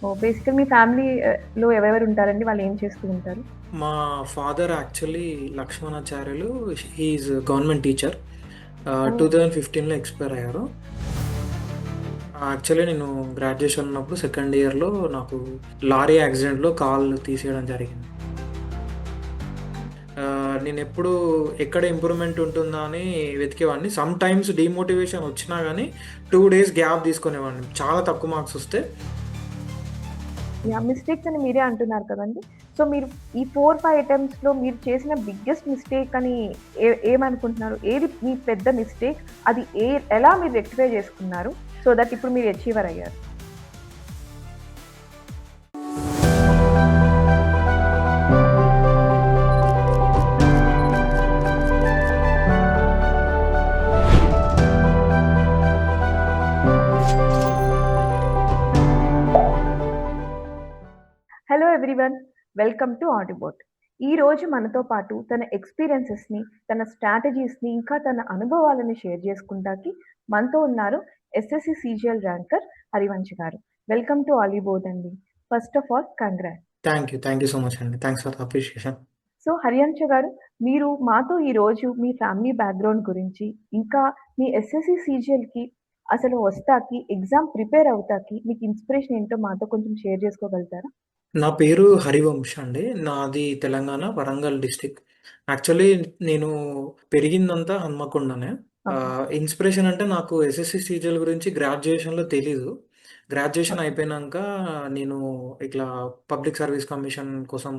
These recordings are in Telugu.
ఓహ్! బేసికల్ మీ ఫ్యామిలీ లో ఎవరెవరు ఉంటారండి? వాళ్ళు ఏం చేస్తూ ఉంటారు? మా father actually Lakshmanacharyulu. He is government teacher. Oh! 2015లో ఎక్స్‌పైర్ అయ్యారు. యాక్చువల్లీ నేను గ్రాడ్యుయేషన్ ఉన్నప్పుడు సెకండ్ ఇయర్‌లో నాకు లారీ యాక్సిడెంట్‌లో కాలు తీసేయడం జరిగింది. నేనెప్పుడూ ఎక్కడ ఇంప్రూవ్‌మెంట్ ఉంటుందా అని వెతికేవాడిని. సమ్ టైమ్స్ డీమోటివేషన్ వచ్చినా గానీ 2 డేస్ గ్యాప్ తీసుకునేవాడిని. చాలా తక్కువ మార్క్స్ వస్తే. యాహ్! మిస్టేక్స్ అని మీరే అంటున్నారు కదండీ! సో, మీరు ఈ 4, 5 అటెంప్ట్స్‌లో మీరు చేసిన బిగ్గెస్ట్ మిస్టేక్ అని ఏమనుకుంటున్నారు? ఏది మీ పెద్ద మిస్టేక్? అది ఎలా మీరు రెక్టిఫై చేసుకున్నారు? సో దట్ ఇప్పుడు మీరు అచీవర్ అయ్యారు. Hello everyone. వెల్కమ్ టు ఆడిబోట్. ఈరోజు మనతో పాటు తన ఎక్స్‌పీరియన్సెస్‌ని, తన స్ట్రాటజీస్‌ని, ఇంకా తన అనుభవాలను షేర్ చేసుకుంటాకి మనతో ఉన్నారు ఎస్ఎస్‌సి సీజీఎల్ ర్యాంకర్ హరివంశ్ గారు. వెల్కమ్ టు ఆలిబోట్ అండి. First of all congrats. Thank you so much అండి. Thanks for the appreciation. So Harivansh గారు, మీరు మాతో ఈరోజు మీ ఫ్యామిలీ బ్యాక్‌గ్రౌండ్ గురించి, ఇంకా మీ ఎస్ఎస్‌సి సీజీఎల్‌కి అసలు వస్తాకి, ఎగ్జామ్ ప్రిపేర్ అవుతాకి మీకు ఇన్‌స్పిరేషన్ ఏంటో మాతో కొంచెం షేర్ చేసుకోగలుగుతారా? నా పేరు హరివంశ్ అండి. నాది తెలంగాణ వరంగల్ డిస్ట్రిక్ట్. యాక్చువల్లీ నేను పెరిగిందంతా హన్మకొండనే. ఓకే. ఇన్స్పిరేషన్ అంటే నాకు ఎస్ఎస్‌సి సీజీఎల్ గురించి గ్రాడ్యుయేషన్‌లో తెలీదు. Graduation okay. అయిపోయినంక నేను ఇట్లా పబ్లిక్ సర్వీస్ కమిషన్ కోసం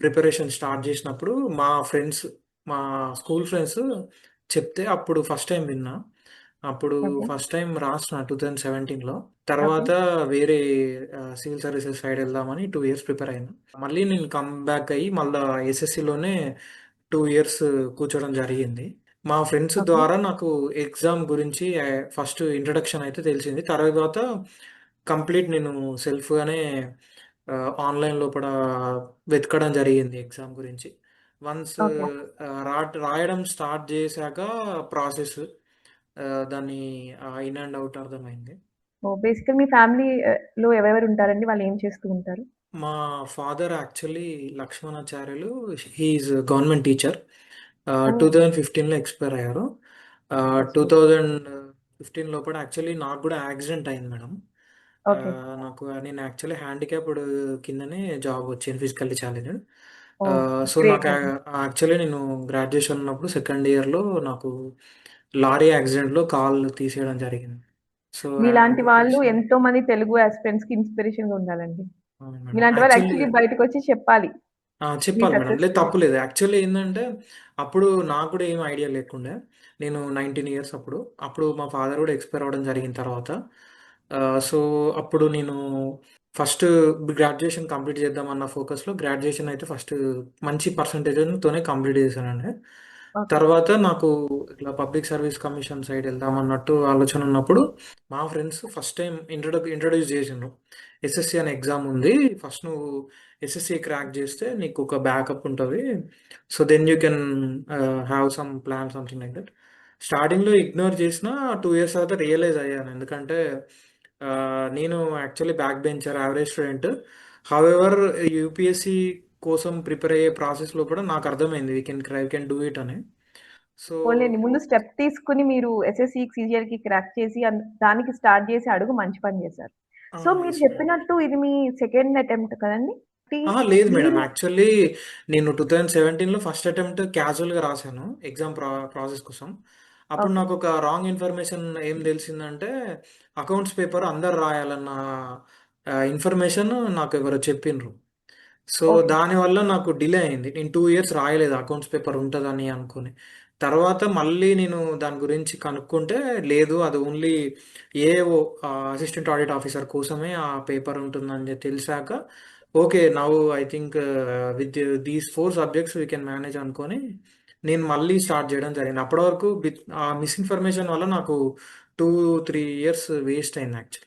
ప్రిపరేషన్ స్టార్ట్ చేసినప్పుడు మా స్కూల్ ఫ్రెండ్స్ చెప్తే అప్పుడు ఫస్ట్ టైమ్ విన్నా. అప్పుడు ఓకే. ఫస్ట్ టైమ్ రాసిన 2017లో. ఓకే. తర్వాత వేరే సివిల్ సర్వీసెస్ సైడ్ వెళ్దామని 2 ఇయర్స్ ప్రిపేర్ అయ్యాను. మళ్ళీ నేను కమ్ బ్యాక్ అయ్యి మళ్ళా ఎస్ఎస్‌సిలోనే 2 ఇయర్స్ కూర్చోవడం జరిగింది. మా ఫ్రెండ్స్ ఓకే. ద్వారా నాకు ఎగ్జామ్ గురించి ఫస్ట్ ఇంట్రడక్షన్ అయితే తెలిసింది. తర్వాత కంప్లీట్ నేను సెల్ఫ్‌గానే ఆన్‌లైన్ లోపల వెతకడం జరిగింది ఎగ్జామ్ గురించి. Once okay. రాయడం స్టార్ట్ చేశాక ప్రాసెస్ దాన్ని ఇన్ అండ్ ఔట్ అర్థమైంది. ఓహ్! బేసికల్ మీ ఫ్యామిలీ లో ఎవరెవరు ఉంటారండి? వాళ్ళు ఏం చేస్తూ ఉంటారు? మా father actually Lakshmanacharyulu. He is government teacher. Oh! 2015లో ఎక్స్‌పైర్ అయ్యారు. That's good. 2015 లోపల యాక్చువల్లీ నాకు గూడా యాక్సిడెంట్ అయింది మేడం. ఓకే. నేను యాక్చువల్లీ హ్యాండిక్యాప్డ్ కిందనే జాబ్ వచ్చింది physically challenged. Oh! So, great నాకు అండి. యాక్చువల్లీ నేను గ్రాడ్యుయేషన్ ఉన్నప్పుడు సెకండ్ ఇయర్‌లో నాకు లారీ యాక్సిడెంట్‌లో కాలు తీసేయడం జరిగింది. సో, మీలాంటి వాళ్ళు యాంప్యుటేషన్. ఎంతో మంది తెలుగు యాస్పిరెంట్స్‌కి ఇన్‌స్పిరేషన్‌గా ఉండాలండి. అవును మేడం. మీలాంటి వాళ్ళు యాక్చువల్లీ యాక్చువల్లీ బయటకొచ్చి చెప్పాలి మీ చెప్పాలి మేడం. సక్సెస్ లేదు స్టోరీ. తప్పులేదు. యాక్చువల్లీ ఏందంటే, అప్పుడు నాకు కూడా ఏం ఐడియా లేకుండే. నేను 19 ఇయర్స్ అప్పుడు. అప్పుడు మా ఫాదర్ కూడా ఎక్స్‌పైర్ అవ్వడం జరిగిన తర్వాత. సో, అప్పుడు నేను ఫస్ట్ గ్రాడ్యుయేషన్ కంప్లీట్ చేద్దామన్న ఫోకస్‌లో గ్రాడ్యుయేషన్ అయితే ఫస్ట్ మంచి పర్సెంటేజ్‌తోనే కంప్లీట్ చేశానండి. ఓకే. తర్వాత నాకు ఇట్లా పబ్లిక్ సర్వీస్ కమిషన్ సైడ్ వెళ్దామన్నట్టు ఆలోచన ఉన్నప్పుడు, మా ఫ్రెండ్స్ ఫస్ట్ టైమ్ ఇంట్రొడ్యూస్ చేసిండ్రు. ఎస్ఎస్‌సి అనే ఎగ్జామ్ ఉంది. ఫస్ట్ నువ్వు ఎస్ఎస్‌సి క్రాక్ చేస్తే నీకు ఒక బ్యాకప్ ఉంటది. So, then you can have some plan something like that. స్టార్టింగ్‌లో ఇగ్నోర్ చేసినా 2 ఇయర్స్ తర్వాత రియలైజ్ అయ్యాను. ఎందుకంటే నేను actually back bencher, average student. However UPSC కోసం ప్రిపేర్ అయ్యే ప్రాసెస్‌లో కూడా నాకు అర్థమైంది వి కెన్ డూ ఇట్ అని. సో, పోన్లెండి. ముందు స్టెప్ తీసుకొని మీరు ఎస్ఎస్‌సికి, సీజీఎల్‌కి క్రాక్ చేసి దానికి స్టార్ట్ చేసే అడుగు మంచి పని చేశారు. సో మీరు యెస్ మేడం. చెప్పినట్టు ఇది మీ సెకండ్ అటెంప్ట్ కదండీ! లేదు మేడం. మీరు యాక్చువల్లీ నేను 2017లో ఫస్ట్ అటెంప్ట్ క్యాజువల్‌గా రాసాను. ఎగ్జామ్ ప్రాసెస్ కోసం. అప్పుడు ఓకే. నాకొక రాంగ్ ఇన్ఫర్మేషన్ ఏం తెలిసిందంటే, అకౌంట్స్ పేపర్ అందరూ రాయాలన్న ఇన్ఫర్మేషన్ నాకెవరో చెప్పిండ్రు. So, okay. దానివల్ల నాకు డిలే అయింది. నేను 2 ఇయర్స్ రాయలేదు అకౌంట్స్ పేపర్ ఉంటదని అనుకోని. తర్వాత మళ్ళీ నేను దాని గురించి కనుక్కుంటే, లేదు అది only AO assistant audit officer కోసమే ఆ పేపర్ ఉంటుందని తెలిసాక, okay. Now I think with these 4 subjects we can manage అనుకోని, నేను మళ్ళీ స్టార్ట్ చేయడం జరిగింది. అప్పటి వరకు ఆ మిస్‌ఇన్ఫర్మేషన్ వల్ల నాకు 2, 3 ఇయర్స్ వేస్ట్ అయింది యాక్చువల్లీ.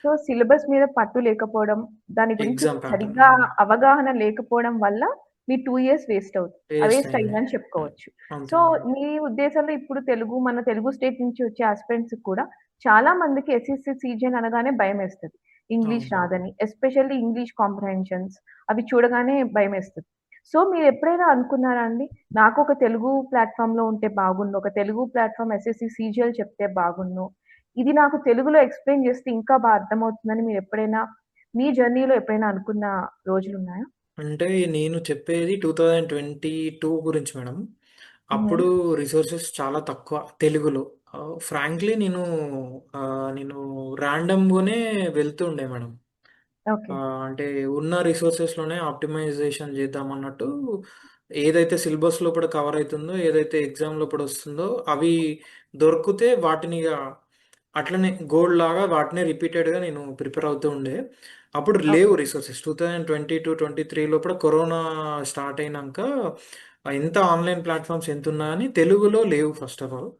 సో, సిలబస్ మీద పట్టు లేకపోవడం, దాని గురించి ఎగ్జామ్ ప్యాటర్న్. సరిగ్గా అవగాహన లేకపోవడం వల్ల మీ 2 ఇయర్స్ వేస్ట్ వేస్ట్ అయింది. అయిందని చెప్పుకోవచ్చు. అంతే సో, మేడం. మీ ఉద్దేశంలో ఇప్పుడు మన తెలుగు స్టేట్ నుంచి వచ్చే యాస్పిరెంట్స్‌కి కూడా చాలా మందికి ఎస్ఎస్‌సి, సీజీఎల్ అనగానే భయమేస్తది. ఇంగ్లీష్ అవును. రాదని. ఎస్పెషల్లీ ఇంగ్లీష్ కాంప్రహెన్షన్స్ అవి చూడగానే భయమేస్తది. సో, మీరెప్పుడైనా అనుకున్నారా అండి? నాకొక తెలుగు ప్లాట్‌ఫార్మ్‌లో ఉంటే బాగున్ను. ఒక తెలుగు ప్లాట్‌ఫార్మ్ ఎస్ఎస్‌సి, సీజీఎల్ చెప్తే బాగున్ను. ఇది నాకు తెలుగులో ఎక్స్‌ప్లెయిన్ చేస్తే ఇంకా అర్థమవుతుందని మీరెప్పుడైనా మీ జర్నీలో ఎప్పుడైనా అనుకున్న రోజులున్నాయా? అంటే నేను చెప్పేది 2022 గురించి మేడం. హుహు. అప్పుడు రిసోర్సెస్ చాలా తక్కువ తెలుగులో. ఫ్రాంక్లీ నేను ర్యాండమ్‌గానే వెళ్తుండే మేడం. ఓకే. అంటే ఉన్న రిసోర్సెస్‌లోనే ఆప్టిమైజేషన్ చేద్దామన్నట్టు ఏదైతే సిలబస్ లోపల కవర్ అయితుందో, ఏదైతే ఎగ్జామ్ లోపల వస్తుందో అవి దొరికితే వాటిని ఇగ అట్లనే గోల్డ్ లాగా వాటినే రిపీటెడ్‌గా నేను ప్రిపేర్ అవుతూ ఉండే. అప్పుడు లేవు ఓకే. రిసోర్సెస్. 2022, 23 లోపల కరోనా స్టార్ట్ అయినంక ఎంత ఆన్‌లైన్ ప్లాట్‌ఫార్మ్స్ ఎంతున్నా గాని తెలుగులో లేవు ఫస్ట్ ఆఫ్ ఆల్.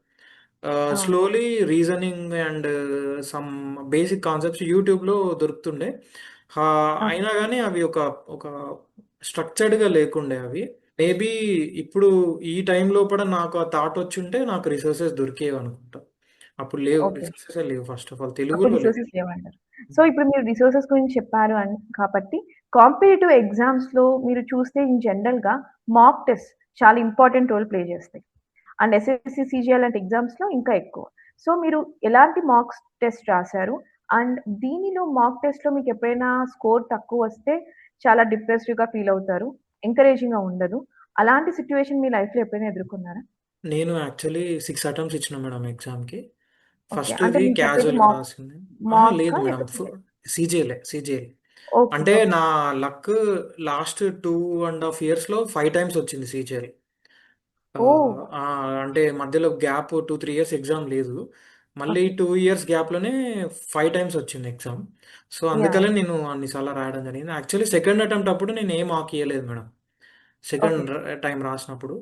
ఆ! Slowly reasoning and some basic concepts యూట్యూబ్‌లో దొరుకుతుండే. ఓకే. అయినా గాని అవి ఒక స్ట్రక్చర్డ్‌గా లేకుండే అవి. మేబీ ఇప్పుడు ఈ టైం లోపల నాకు ఆ థాట్ వచ్చుంటే నాకు రిసోర్సెస్ దొరికేవనుకుంటా. అప్పుడు లేవు. ఓకే. రిసోర్సెసే లేవు ఫస్ట్ ఆఫ్ ఆల్. అప్పుడు తెలుగులో లేవు. రిసోర్సెస్ లేవంటారు. సో, ఇప్పుడు మీరు రిసోర్సెస్ గురించి చెప్పారు కాబట్టి కాంపిటీటివ్ ఎగ్జామ్స్‌లో మీరు చూస్తే ఇన్ జనరల్‌గా మాక్ టెస్ట్ చాలా ఇంపార్టెంట్ రోల్ ప్లే చేస్తాయి. అండ్ ఎస్ఎస్‌సి, సీజీఎల్ లాంటి ఎగ్జామ్స్‌లో ఇంకా ఎక్కువ. సో, మీరు ఎలాంటి మాక్ టెస్ట్ రాసారు? అండ్ దీనిలో మాక్ టెస్ట్‌లో మీకెప్పుడైనా స్కోర్ తక్కువొస్తే చాలా డిప్రెస్డ్‌గా ఫీల్ అవుతారు. ఎంకరేజింగ్‌గా ఉండదు. అలాంటి సిట్యుయేషన్ మీ లైఫ్‌లో ఎప్పుడైనా ఎదుర్కొన్నారా? నేను యాక్చువల్లీ 6 అటెంప్ట్స్ ఇచ్చిన మేడం ఎగ్జామ్‌కి. ఓకే. అంటే ఫస్ట్‌ది మీరు చెప్పేది క్యాజువల్‌గా రాసింది. లేదు మాకా మేడం. లేకపోతే సీజీఎల్. ఓకే. అంటే ఓకే. నా లక్ లాస్ట్ 2 ½ ఇయర్స్‌లో 5 టైమ్స్ వచ్చింది సీజీఎల్. ఓహ్! అంటే మధ్యలో గ్యాప్ 2, 3 ఇయర్స్ ఎగ్జామ్ లేదు. మళ్ళీ ఓకే. 2 ఇయర్స్ గ్యాప్‌లోనే 5 టైమ్స్ వచ్చింది ఎగ్జామ్. So, yeah! అందుకనే యాహ్! నేను అన్ని సార్లు రాయడం జరిగింది. యాక్చువల్లీ సెకండ్ అటెంప్ట్ అప్పుడు నేను ఏ మార్క్ ఇయ్యలేదు మేడం. ఓకే. సెకండ్ టైమ్ రాసినప్పుడు.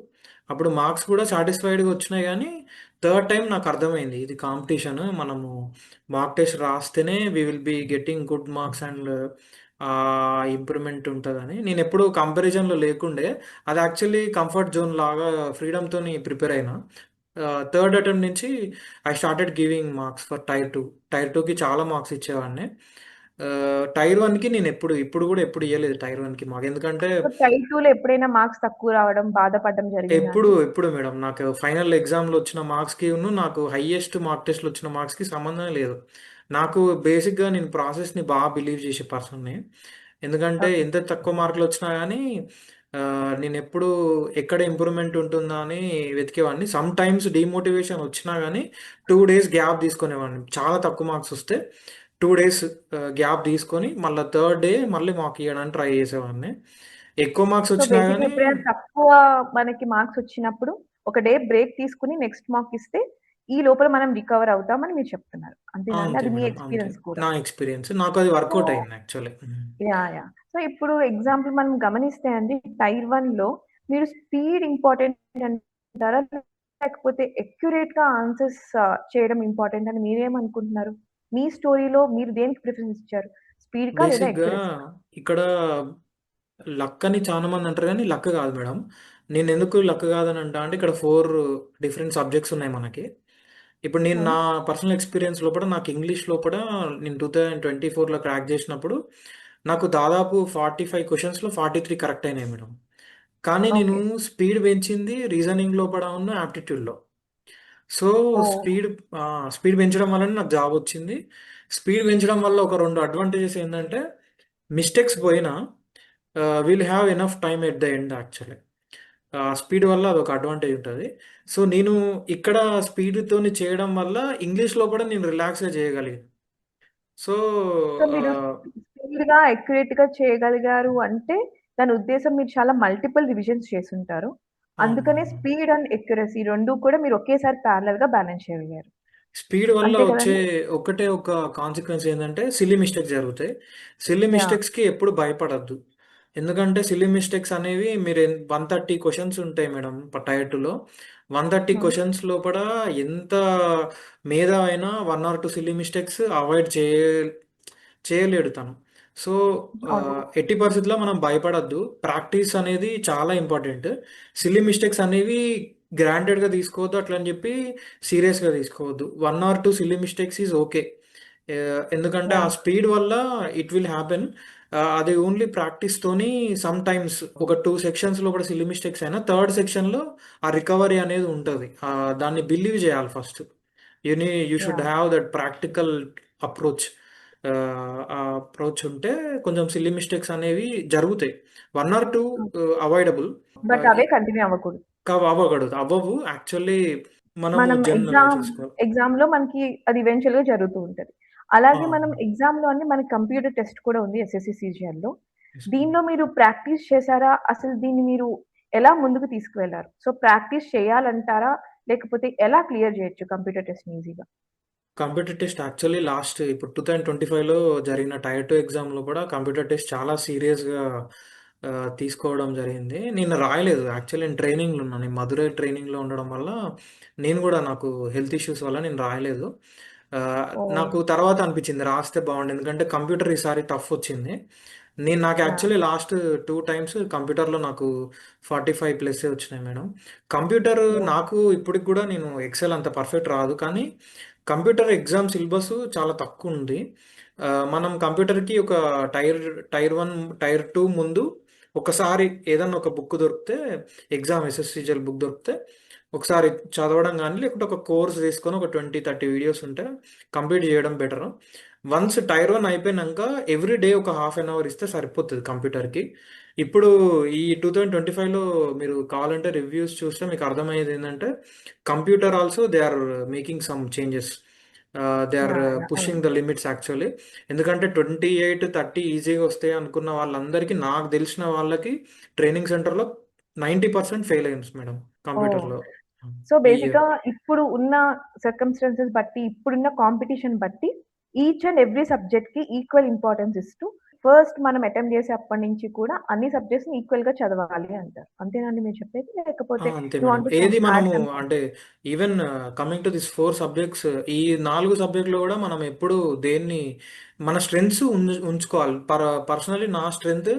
అప్పుడు మార్క్స్ కూడా సాటిస్ఫైడ్‌గా వచ్చినాయి గానీ, థర్డ్ టైమ్ నాకర్థమైంది. ఇది కాంపిటీషన్. మనము మాక్ టెస్ట్ రాస్తేనే we will be getting good marks and improvement ఉంటదని. నేనెప్పుడూ కంపారిజన్‌లో లేకుండే. అది యాక్చువల్లీ కంఫర్ట్ జోన్ లాగా ఫ్రీడమ్‌తోని ప్రిపేర్ అయినా. థర్డ్ అటెంప్ట్ నుంచి I started giving marks for tier 2. Tier 2కి చాలా మార్క్స్ ఇచ్చేవాడిని. టైర్ 1కి ఇప్పుడు గూడా ఎప్పుడు ఇయ్యలేదు టైర్ 1కి మార్క్. ఎందుకంటే సో, టైర్ 2లో ఎప్పుడైనా మార్క్స్ తక్కువ రావడం, బాధపడడం జరిగిందా అండి? ఎప్పుడు మేడం. నాకు ఫైనల్ ఎగ్జామ్‌లో వచ్చిన మార్క్స్‌కిను, నాకు హైయెస్ట్ మార్క్ టెస్ట్‌లో వచ్చిన మార్క్స్‌కి సంబంధమే లేదు. నాకు బేసిక్‌గా నేను ప్రాసెస్‌ని బిలీవ్ చేసే పర్సన్‌ని. ఎందుకంటే ఓకే. ఎంత తక్కువ మార్కులొచ్చినా గానీ నేనెప్పుడూ ఎక్కడ ఇంప్రూవ్‌మెంట్ ఉంటుందా అని వెతికేవాడిని. సమ్‌టైమ్స్ డీమోటివేషన్ వచ్చినా గానీ 2 డేస్ గ్యాప్ తీసుకునేవాడిని. చాలా తక్కువ మార్క్స్ వస్తే 2 డేస్ గ్యాప్ తీసుకొని మళ్ళా థర్డ్ డే మళ్ళీ మాక్ ఇయ్యడానికి ట్రై చేసేవాడిని. ఎక్కువ మార్క్స్ సో, వచ్చినా బేసిక్‌గా గానీ ఎప్పుడైనా తక్కువ మనకి మార్క్స్ వచ్చినప్పుడు, ఒక డే బ్రేక్ తీసుకొని నెక్స్ట్ మాక్ ఇస్తే, ఈ లోపల మనం రికవర్ అవుతామని మీరు చెప్తున్నారు. అంతేనా అండి? అంతే అది మీ మేడం. అంతే. ఎక్స్‌పీరియన్స్ కూడా. నా ఎక్స్‌పీరియన్స్. నాకది సో వర్కౌట్ అయింది యాక్చువల్లీ. హ్మ్. యాహ్! సో, ఇప్పుడు ఎగ్జాంపుల్ మనం గమనిస్తే అండి టైర్ 1లో మీరు స్పీడ్ ఇంపార్టెంట్ అంటారా? లేకపోతే అక్యురేట్‌గా ఆన్సర్స్ చేయడం ఇంపార్టెంట్ అని మీరేమనుకుంటున్నారు? మీ స్టోరీలో మీరు దేనికి ప్రిఫరెన్స్ ఇచ్చారు? స్పీడ్‌కా లేదా బేసిక్‌గా అక్యురసీకా? ఇక్కడ లక్ అని చాలా మంది అంటారు గానీ, లక్ కాదు మేడం. నేనెందుకు లక్ కాదని అంటా అంటే, ఇక్కడ 4 డిఫరెంట్ సబ్జెక్ట్స్ ఉన్నాయి మనకి. ఇప్పుడు నేను హ్మ్. నా పర్సనల్ ఎక్స్‌పీరియన్స్ లోపల నాకు ఇంగ్లీష్ లోపల నేను 2024లో క్రాక్ చేసినప్పుడు, నాకు దాదాపు 45 క్వెషన్స్‌లో 43 కరెక్ట్ అయినాయి మేడం. కానీ నేను ఓకే. స్పీడ్ పెంచింది రీజనింగ్ లోపల యాప్టిట్యూడ్‌లో. సో, ఓహ్! స్పీడ్ స్పీడ్ పెంచడం వల్లనే నాకు జాబొచ్చింది. స్పీడ్ పెంచడం వల్ల ఒక 2 అడ్వాంటేజెస్ ఏందంటే, మిస్టేక్స్ పోయినా will have enough time at the end actually. Speed వల్ల అదొక అడ్వాంటేజ్ ఉంటది. సో, నేను ఇక్కడ స్పీడ్‌తోని చేయడం వల్ల ఇంగ్లీష్‌లో కూడా నేను రిలాక్స్‌గా చేయగలిగాను. సో, సో, మీరు ఆహ్, స్పీడ్‌గా, అక్యురేట్‌గా చేయగలిగారు అంటే, దాని ఉద్దేశ్యం మీరు చాలా మల్టిపుల్ రివిజన్స్ చేసుంటారు. అందుకనే అవునవును. స్పీడ్ అండ్ అక్యురసీ 2 కూడా మీరు ఒకేసారి ప్యారలెల్‌గా బ్యాలెన్స్ చేయగలిగారు. స్పీడ్ వల్ల అంతే వచ్చే కదండీ! ఒకటే ఒక కాన్సీక్వెన్స్ ఏందంటే, సిల్లీ మిస్టేక్స్ జరుగుతాయి. Silly yeah! మిస్టేక్స్‌కి ఎప్పుడు భయపడొద్దు. ఎందుకంటే సిల్లీ మిస్టేక్స్ అనేవి 130 క్వెషన్స్ ఉంటాయి మేడం టైర్ 2లో. 130 హ్మ్. క్వెషన్స్ లోపల ఎంత మేధావి అయినా 1 ఆర్ 2 సిల్లీ మిస్టేక్స్ అవాయిడ్ చేయలేడు తను. సో, అవును. ఎట్టి పరిస్థితిలో మనం భయపడొద్దు. ప్రాక్టీస్ అనేది చాలా ఇంపార్టెంట్. సిల్లీ మిస్టేక్స్ అనేవి గ్రాంటెడ్‌గా తీసుకోవద్దు. అట్లని చెప్పి సీరియస్‌గా తీసుకోవద్దు. 1 or 2 silly mistakes is okay. ఎందుకంటే ఆ యాహ్! స్పీడ్ వల్ల ఇట్ విల్ హ్యాపెన్. అది ఓన్లీ ప్రాక్టీస్‌తోని సమ్ టైమ్స్ ఒక 2 సెక్షన్స్‌లో కూడా సిల్లీ మిస్టేక్స్ అయినా థర్డ్ సెక్షన్‌లో ఆ రికవరీ అనేది ఉంటది. దాన్ని బిలీవ్ చేయాలి first. You should yeah! Have that practical approach. ఆ అప్రోచ్ ఉంటే కొంచెం సిల్లీ మిస్టేక్స్ అనేవి జరుగుతాయి. 1 ఆర్ 2 అవాయిడబుల్. బట్ ఆహ్, అవే కంటిన్యూ అవ్వకూడదు. అవ్వకూడదు. అవ్వవు. యాక్చువల్లీ మనము మనం చేసుకోవాలి. ఎగ్జామ్‌లో మనకి అది ఈవెంచువల్‌గా జరుగుతూ ఉంటది. ఆ! అలాగే మనం ఎగ్జామ్‌లో అన్ని మనకి కంప్యూటర్ టెస్ట్ కూడా ఉంది ఎస్ఎస్‌సి సీజీఎల్‌లో. Yes madam. దీనిలో మీరు ప్రాక్టీస్ చేసారా? అసలు దీన్ని మీరు ఎలా ముందుకు తీసుకువెళ్లారు? సో, ప్రాక్టీస్ చేయాలంటారా? లేకపోతే ఎలా క్లియర్ చేయొచ్చు కంప్యూటర్ టెస్ట్‌ని ఈజీగా? కంప్యూటర్ టెస్ట్ యాక్చువల్లీ లాస్ట్ ఇప్పుడు 2025లో జరిగిన టైర్ 2 ఎగ్జామ్‌లో కూడా కంప్యూటర్ టెస్ట్ చాలా సీరియస్‌గా తీసుకోవడం జరిగింది. నేను రాయలేదు. యాక్చువల్లీ నేను ట్రైనింగ్‌లో ఉన్నా. నేను మదురై ట్రైనింగ్‌లో ఉండడం వల్ల నేను కూడా నాకు హెల్త్ ఇష్యూస్ వల్ల నేను రాయలేదు. ఓహ్! నాకు తర్వాత అనిపించింది రాస్తే బాగుండు. ఎందుకంటే కంప్యూటర్ ఈసారి టఫ్ వచ్చింది. నాకు యాహ్! యాక్చువల్లీ లాస్ట్ 2 టైమ్స్ కంప్యూటర్‌లో నాకు 45 ప్లస్సే వచ్చినాయి మేడం. Computer yeah! నాకు ఇప్పటికి కూడా నేను ఎక్సెల్ అంత పర్ఫెక్ట్ రాదు. కానీ కంప్యూటర్ ఎగ్జామ్ సిలబస్ చాలా తక్కువుంది. మనం కంప్యూటర్‌కి ఒక టైర్ టైర్ 1, టైర్ 2 ముందు ఒకసారి ఏదన్నా ఒక బుక్ దొరికితే ఎస్ఎస్‌సీజీఎల్ బుక్ దొరికితే ఒకసారి చదవడం గాని, లేకుంటే ఒక కోర్స్ తీసుకొని ఒక 20, 30 వీడియోస్ ఉంటే కంప్లీట్ చేయడం బెటరు. వన్స్ టైర్ 1 అయిపోయినంక ఎవ్రీ డే ఒక హాఫ్ అన్ అవర్ ఇస్తే సరిపోతది కంప్యూటర్‌కి. ఇప్పుడు ఈ 2025లో మీరు కావాలంటే రివ్యూస్ చూస్తే మీకు అర్థమయ్యేదేందంటే, computer also they are making some changes. They are yeah! Yeah! Pushing అవును. The limits actually. ఎందుకంటే 28, 30 ఈజీగా వస్తాయి అనుకున్న వాళ్ళందరికీ నాకు తెలిసిన వాళ్ళకి ట్రైనింగ్ సెంటర్‌లో 90% ఫెయిల్ అయ్యిండ్రు మేడం ఓహ్! కంప్యూటర్‌లో. సో, ఈ ఇయర్. బేసిక్‌గా ఇప్పుడు ఉన్న సర్కమ్‌స్టాన్సెస్ బట్టి, ఇప్పుడున్న కాంపిటీషన్ బట్టి ఈచ్ అండ్ ఎవ్రీ సబ్జెక్ట్‌కి ఈక్వల్ ఇంపార్టెన్స్ ఇస్తూ, ఫస్ట్ మనం అటెంప్ట్ చేసే అప్పటి నుంచి కూడా అన్ని సబ్జెక్ట్స్‌ని ఈక్వల్‌గా చదవాలి అంటారు. అంతేనా అండి మీరు చెప్పేది? లేకపోతే అంతే యూ మేడం. వాంట్ టు ఏది యాడ్ మనము సమ్ అంటే even coming to this 4 subjects ఈ 4 సబ్జెక్ట్‌లో గూడా మనం ఎప్పుడు దేన్ని మన స్ట్రెంగ్త్స్ ఉంచుకోవాలి. పర్సనల్లీ నా స్ట్రెంగ్త్